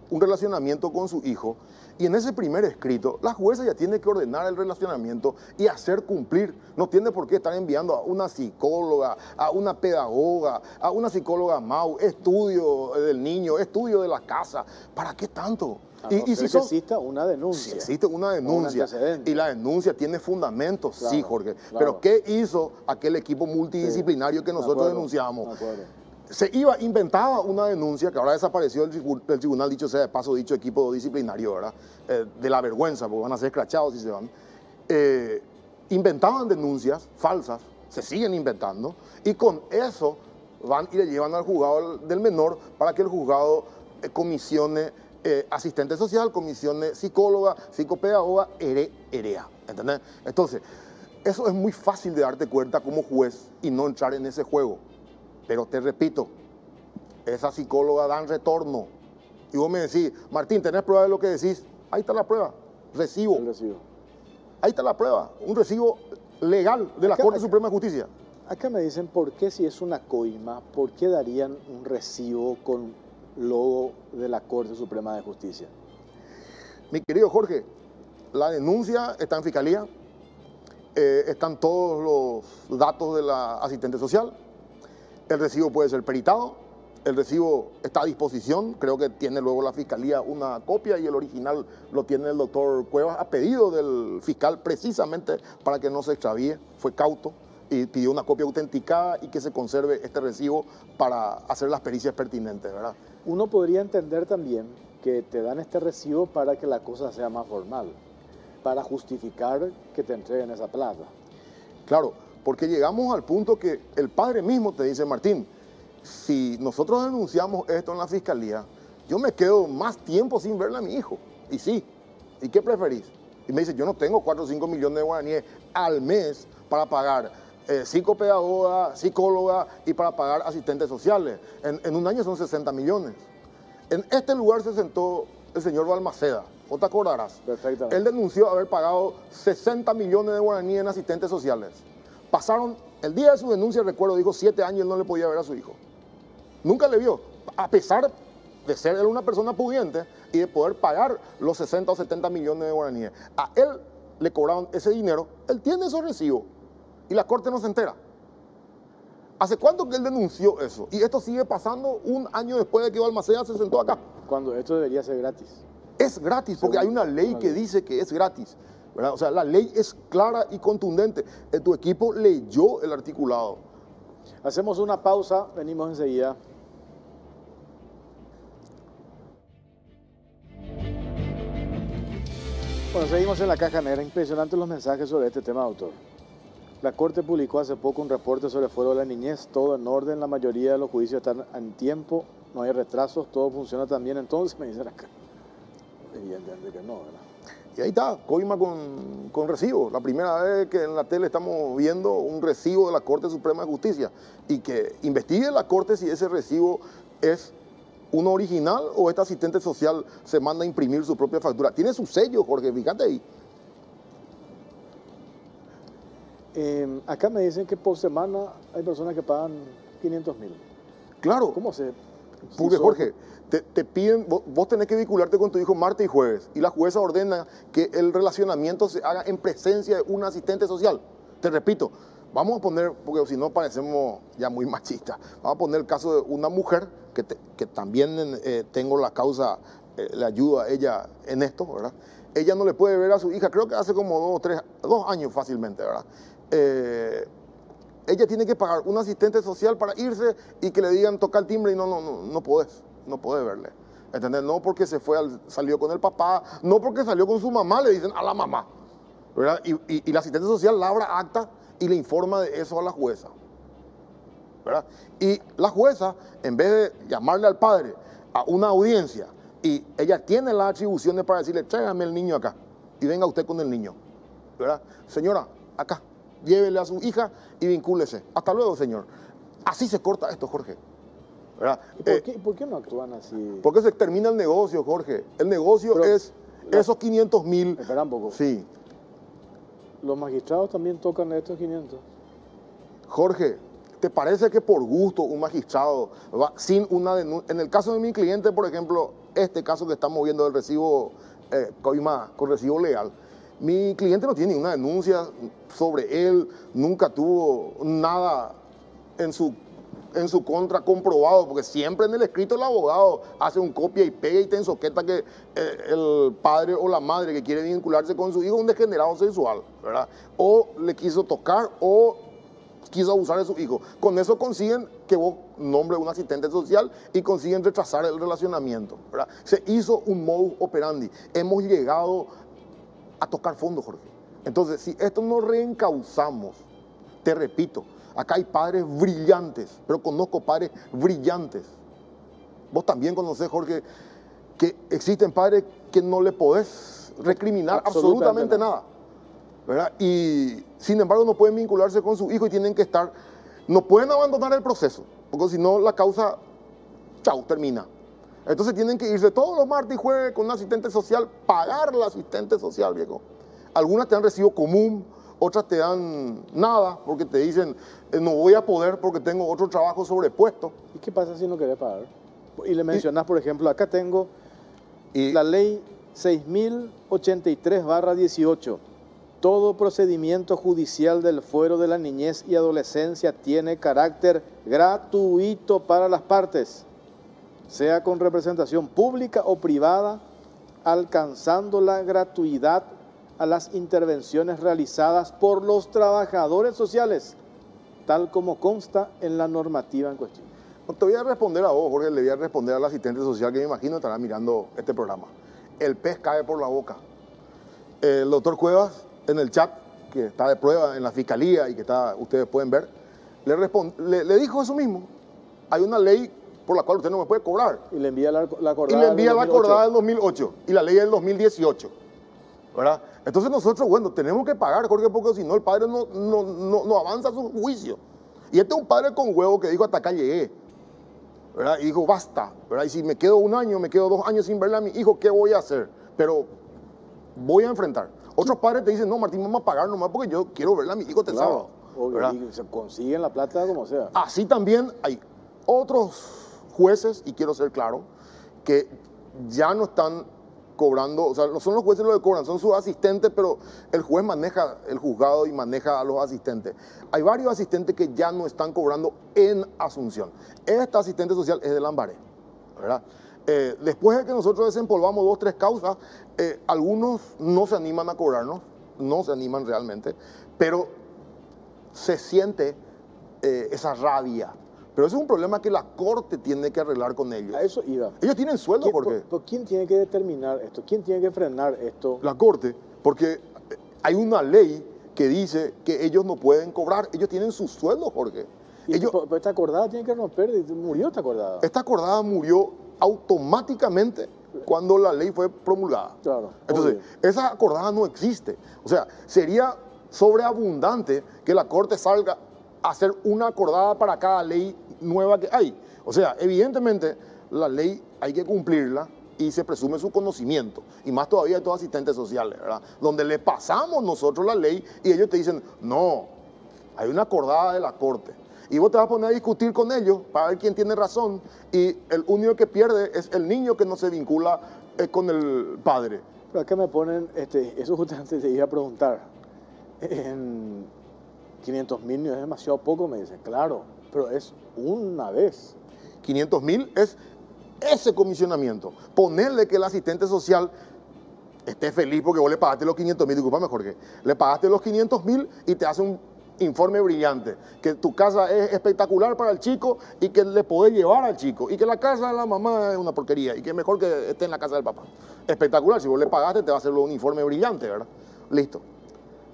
un relacionamiento con su hijo y en ese primer escrito la jueza ya tiene que ordenar el relacionamiento y hacer cumplir. No tiene por qué estar enviando a una psicóloga, a una pedagoga, a una psicóloga MAU, estudio del niño, estudio de la casa. ¿Para qué tanto? Y si exista una denuncia. Si existe una denuncia y la denuncia tiene fundamentos, claro, sí, Jorge. Claro. Pero ¿qué hizo aquel equipo multidisciplinario que nosotros denunciamos? Inventaba una denuncia que ahora desapareció del tribunal, dicho sea de paso, dicho equipo disciplinario, ¿verdad? De la vergüenza, porque van a ser escrachados si se van. Inventaban denuncias falsas, se siguen inventando, y con eso van y le llevan al juzgado del menor para que el juzgado comisione asistente social, comisione psicóloga, psicopedagoga, EREA, ¿entendés? Entonces, eso es muy fácil de darte cuenta como juez y no entrar en ese juego. Pero te repito, esas psicólogas dan retorno. Y vos me decís, Martín, ¿tenés prueba de lo que decís? Ahí está la prueba, recibo. El recibo. Ahí está la prueba, un recibo legal de la Corte Suprema de Justicia. Acá me dicen, ¿por qué si es una coima, por qué darían un recibo con logo de la Corte Suprema de Justicia? Mi querido Jorge, la denuncia está en Fiscalía, están todos los datos de la asistente social, el recibo puede ser peritado, el recibo está a disposición, creo que tiene luego la Fiscalía una copia y el original lo tiene el doctor Cuevas a pedido del fiscal precisamente para que no se extravíe, fue cauto y pidió una copia autenticada y que se conserve este recibo para hacer las pericias pertinentes, ¿verdad? Uno podría entender también que te dan este recibo para que la cosa sea más formal, para justificar que te entreguen esa plata. Claro, porque llegamos al punto que el padre mismo te dice, Martín, si nosotros denunciamos esto en la Fiscalía, yo me quedo más tiempo sin verle a mi hijo. Y sí, ¿y qué preferís? Y me dice, yo no tengo 4 o 5 millones de guaraníes al mes para pagar psicopedagoga, psicóloga y para pagar asistentes sociales. En un año son 60 millones. En este lugar se sentó el señor Balmaceda, ¿vos te acordarás? Perfectamente. Él denunció haber pagado 60 millones de guaraníes en asistentes sociales. Pasaron, el día de su denuncia, recuerdo, dijo 7 años y él no le podía ver a su hijo. Nunca le vio, a pesar de ser él una persona pudiente y de poder pagar los 60 o 70 millones de guaraníes. A él le cobraron ese dinero, él tiene esos recibos y la Corte no se entera. ¿Hace cuánto que él denunció eso? Y esto sigue pasando un año después de que Balmaceda se sentó acá. Cuando esto debería ser gratis. Es gratis, porque hay una ley que dice que es gratis, ¿verdad? O sea, la ley es clara y contundente. Tu equipo leyó el articulado. Hacemos una pausa, venimos enseguida. Bueno, seguimos en la caja negra. Impresionantes los mensajes sobre este tema, autor. La Corte publicó hace poco un reporte sobre fuero de la niñez, todo en orden, la mayoría de los juicios están en tiempo, no hay retrasos, todo funciona también. Entonces me dicen acá, evidentemente que no, ¿verdad? Y ahí está, coima con recibo. La primera vez que en la tele estamos viendo un recibo de la Corte Suprema de Justicia y que investigue la Corte si ese recibo es uno original o este asistente social se manda a imprimir su propia factura. Tiene su sello, Jorge, fíjate ahí. Acá me dicen que por semana hay personas que pagan 500.000. Claro. ¿Cómo se...? Porque, Jorge, te piden, vos tenés que vincularte con tu hijo martes y jueves y la jueza ordena que el relacionamiento se haga en presencia de un asistente social. Te repito, vamos a poner, porque si no parecemos ya muy machistas, vamos a poner el caso de una mujer que también tengo la causa, le ayuda a ella en esto, ¿verdad? Ella no le puede ver a su hija, creo que hace como 2 años fácilmente, ¿verdad? Ella tiene que pagar un asistente social para irse y que le digan toca el timbre y no podés verle. ¿Entendés? No porque salió con el papá, no porque salió con su mamá, le dicen a la mamá, ¿verdad? Y la asistente social labra acta y le informa de eso a la jueza, ¿verdad? Y la jueza, en vez de llamarle al padre a una audiencia, y ella tiene las atribuciones para decirle, tráigame el niño acá, y venga usted con el niño, ¿verdad? Señora, acá, llévele a su hija y vincúlese. Hasta luego, señor. Así se corta esto, Jorge. ¿Verdad? ¿Por qué no actúan así? Porque se termina el negocio, Jorge. El negocio Pero es esos 500.000. Espera un poco. Sí. ¿Los magistrados también tocan estos 500? Jorge, ¿te parece que por gusto un magistrado va sin una denuncia? En el caso de mi cliente, por ejemplo, este caso que estamos viendo del recibo coima con recibo legal, mi cliente no tiene ninguna denuncia sobre él, nunca tuvo nada en su contra comprobado, porque siempre en el escrito el abogado hace un copia y pega y te ensoqueta que el padre o la madre que quiere vincularse con su hijo es un degenerado sexual, ¿verdad? O le quiso tocar o quiso abusar de su hijo. Con eso consiguen que vos nombres un asistente social y consiguen retrasar el relacionamiento, ¿verdad? Se hizo un modus operandi. Hemos llegado a tocar fondo, Jorge. Entonces, si esto no reencauzamos, te repito, acá hay padres brillantes, pero conozco padres brillantes. Vos también conocés, Jorge, que existen padres que no le podés recriminar absolutamente nada, ¿verdad? Y sin embargo no pueden vincularse con su hijo y tienen que estar, no pueden abandonar el proceso, porque si no la causa, chau, termina. Entonces tienen que irse todos los martes y jueves con un asistente social, pagar al asistente social, viejo. Algunas te dan recibo común, otras te dan nada, porque te dicen, no voy a poder porque tengo otro trabajo sobrepuesto. ¿Y qué pasa si no querés pagar? Y le mencionás, por ejemplo, acá tengo la ley 6083/18. Todo procedimiento judicial del fuero de la niñez y adolescencia tiene carácter gratuito para las partes, sea con representación pública o privada, alcanzando la gratuidad a las intervenciones realizadas por los trabajadores sociales, tal como consta en la normativa en cuestión. No te voy a responder a vos, Jorge, le voy a responder al asistente social que me imagino estará mirando este programa. El pez cae por la boca. El doctor Cuevas, en el chat, que está de prueba en la fiscalía y que ustedes pueden ver, le dijo eso mismo. Hay una ley por la cual usted no me puede cobrar. Y le envía la acordada. Y le envía la acordada del 2008 y la ley del 2018. ¿Verdad? Entonces nosotros, bueno, tenemos que pagar, Jorge, porque si no el padre no avanza su juicio. Y este es un padre con huevo que dijo, hasta acá llegué, ¿verdad? Y dijo, basta, ¿verdad? Y si me quedo un año, me quedo 2 años sin verle a mi hijo, ¿qué voy a hacer? Pero voy a enfrentar. Otros padres te dicen, no, Martín, vamos a pagar nomás porque yo quiero verle a mi hijo este sábado. ¿Verdad? Y se consiguen la plata como sea. Así también hay otros jueces, y quiero ser claro, que ya no están cobrando, o sea, no son los jueces los que cobran, son sus asistentes, pero el juez maneja el juzgado y maneja a los asistentes. Hay varios asistentes que ya no están cobrando en Asunción. Este asistente social es de Lambaré, ¿verdad? Después de que nosotros desempolvamos 2 o 3 causas, algunos no se animan a cobrarnos, no se animan realmente, pero se siente esa rabia. Pero eso es un problema que la Corte tiene que arreglar con ellos. A eso iba. Ellos tienen sueldo, Jorge. ¿Pero quién tiene que determinar esto? ¿Quién tiene que frenar esto? La Corte, porque hay una ley que dice que ellos no pueden cobrar. Ellos tienen su sueldo, Jorge. Pero esta acordada tiene que romper. Murió esta acordada. Esta acordada murió automáticamente cuando la ley fue promulgada. Claro. Entonces, esa acordada no existe. O sea, sería sobreabundante que la Corte salga a hacer una acordada para cada ley nueva que hay. O sea, evidentemente la ley hay que cumplirla y se presume su conocimiento. Y más todavía de todos asistentes sociales, ¿verdad? Donde le pasamos nosotros la ley y ellos te dicen, no, hay una acordada de la Corte. Y vos te vas a poner a discutir con ellos para ver quién tiene razón y el único que pierde es el niño que no se vincula con el padre. Pero acá me ponen, eso justamente te iba a preguntar, en 500.000 no es demasiado poco, me dicen, claro, pero es una vez. 500.000 es ese comisionamiento. Ponerle que el asistente social esté feliz porque vos le pagaste los 500.000, disculpame Jorge, le pagaste los 500.000 y te hace un informe brillante, que tu casa es espectacular para el chico y que le podés llevar al chico, y que la casa de la mamá es una porquería y que es mejor que esté en la casa del papá. Espectacular, si vos le pagaste te va a hacer un informe brillante, ¿verdad? Listo.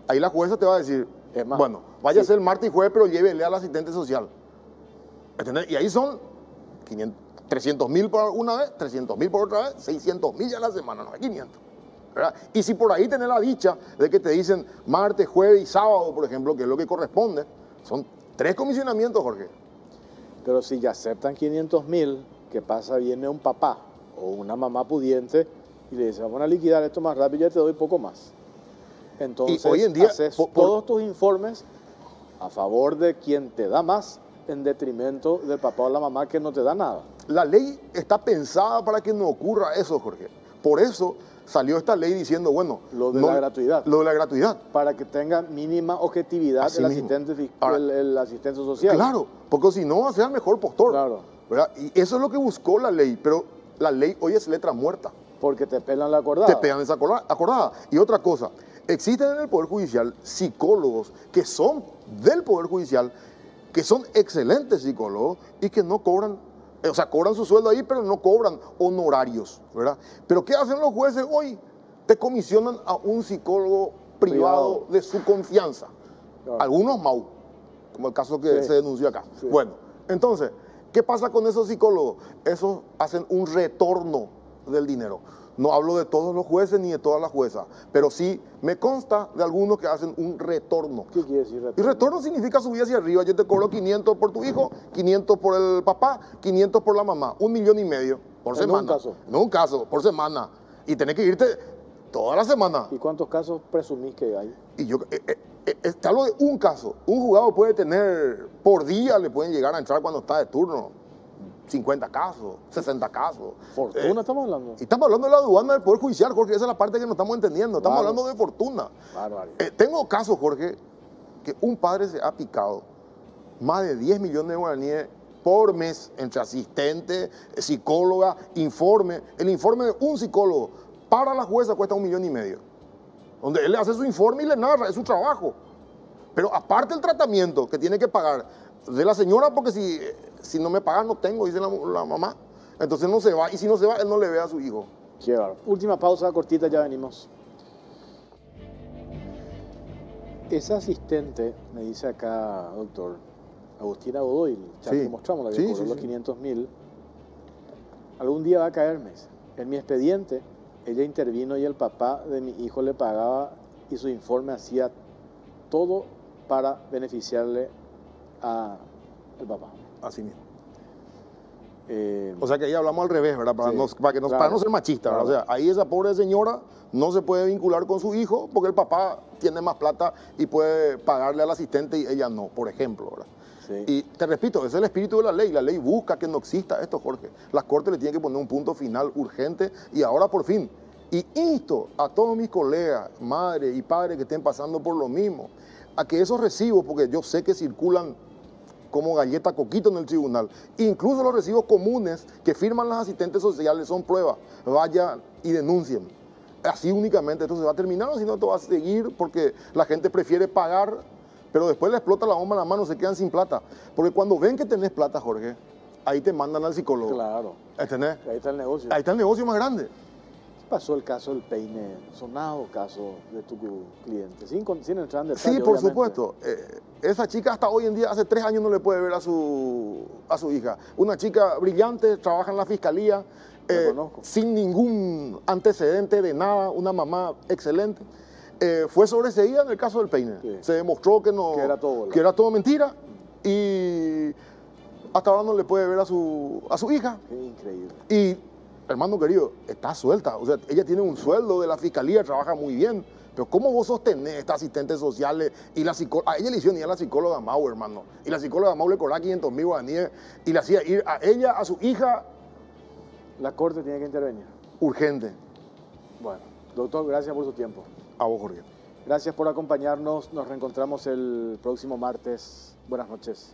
Ahí la jueza te va a decir, bueno, vaya a ser martes y jueves, pero llévele al asistente social. ¿Entendés? Y ahí son 300.000 por una vez, 300.000 por otra vez, 600.000 ya a la semana, no es 500. ¿Verdad? Y si por ahí tenés la dicha de que te dicen martes, jueves y sábado, por ejemplo, que es lo que corresponde, son 3 comisionamientos, Jorge. Pero si ya aceptan 500.000, ¿qué pasa? Viene un papá o una mamá pudiente y le dice, vamos a liquidar esto más rápido y ya te doy poco más. Entonces, Y hoy en día, haces todos tus informes a favor de quien te da más en detrimento del papá o la mamá que no te da nada. La ley está pensada para que no ocurra eso, Jorge. Por eso salió esta ley diciendo, bueno... Lo de la gratuidad. Lo de la gratuidad. Para que tenga mínima objetividad Así el mismo. asistente, Ahora, el asistente social. Claro, porque si no va a ser el mejor postor. Claro. ¿Verdad? Y eso es lo que buscó la ley, pero la ley hoy es letra muerta. Porque te pelan la acordada. Te pegan esa acordada. Y otra cosa, existen en el Poder Judicial psicólogos que son del Poder Judicial, que son excelentes psicólogos y que no cobran, o sea, cobran su sueldo ahí, pero no cobran honorarios, ¿verdad? Pero ¿qué hacen los jueces hoy? Te comisionan a un psicólogo privado de su confianza. Claro. Algunos MAU, como el caso que Sí. se denunció acá. Sí. Bueno, entonces, ¿qué pasa con esos psicólogos? Esos hacen un retorno del dinero. No hablo de todos los jueces ni de todas las juezas, pero sí me consta de algunos que hacen un retorno. ¿Qué quiere decir Y retorno? retorno significa subir hacia arriba. Yo te cobro 500 por tu hijo, 500 por el papá, 500 por la mamá. 1,5 millones por En semana. un caso. En un caso, por semana. Y tenés que irte toda la semana. ¿Y cuántos casos presumís que hay? Y yo te hablo de un caso. Un jugador puede tener, por día le pueden llegar a entrar cuando está de turno, 50 casos, 60 casos. ¿Fortuna estamos hablando? Y estamos hablando de la aduana del Poder Judicial, Jorge, esa es la parte que no estamos entendiendo. Estamos Claro. hablando de fortuna. Bárbaro. Tengo casos, Jorge, que un padre se ha picado más de 10 millones de guaraníes por mes entre asistente, psicóloga, informe. El informe de un psicólogo para la jueza cuesta 1,5 millones. Donde él le hace su informe y le narra, es su trabajo. Pero aparte el tratamiento que tiene que pagar de la señora, porque si no me pagan no tengo, dice la mamá. Entonces no se va, y si no se va, él no le ve a su hijo. Qué bárbaro. Última pausa cortita, ya venimos. Esa asistente, me dice acá, doctor, Agustina Godoy, ya Sí. que mostramos la que Sí, cobró sí, los sí. 500.000, algún día va a caerme. En mi expediente, ella intervino y el papá de mi hijo le pagaba y su informe hacía todo para beneficiarle al papá. Así mismo. Eh, O sea que ahí hablamos al revés, ¿verdad? Para, Sí, para claro, no ser machista, ¿verdad? claro. O sea, ahí esa pobre señora no se puede vincular con su hijo porque el papá tiene más plata y puede pagarle al asistente y ella no, por ejemplo, ¿verdad? sí. Y te repito, ese es el espíritu de la ley. La ley busca que no exista esto, Jorge. Las cortes le tienen que poner un punto final urgente y ahora por fin. Y insto a todos mis colegas, madres y padres que estén pasando por lo mismo, a que esos recibos, porque yo sé que circulan como galleta coquito en el tribunal, incluso los recibos comunes que firman las asistentes sociales son pruebas, vayan y denuncien. Así únicamente esto se va a terminar, o si no esto va a seguir porque la gente prefiere pagar, pero después le explota la bomba en la mano, se quedan sin plata. Porque cuando ven que tenés plata, Jorge, ahí te mandan al psicólogo. Claro, ¿Entendés? ahí está el negocio. Ahí está el negocio más grande. Pasó el caso del peine, sonado caso de tu cliente, sin entrar en detalle. Sí, por obviamente. supuesto. Esa chica hasta hoy en día, hace 3 años no le puede ver a su hija. Una chica brillante, trabaja en la fiscalía, La conozco. sin ningún antecedente de nada, una mamá excelente. Fue sobreseída en el caso del peine. Sí. Se demostró que no, Que era todo bola. que era todo mentira y hasta ahora no le puede ver a su hija. Qué increíble. Y, hermano querido, está suelta. O sea, ella tiene un sueldo de la fiscalía, trabaja muy bien. Pero ¿cómo vos sostenés estas asistentes sociales y la psicóloga? A ella le hicieron ir a la psicóloga Mau, hermano. Y la psicóloga Mau le cobraba 500.000 guaraníes y le hacía ir a ella, a su hija, La corte tiene que intervenir. urgente. Bueno, doctor, gracias por su tiempo. A vos, Jorge. Gracias por acompañarnos. Nos reencontramos el próximo martes. Buenas noches.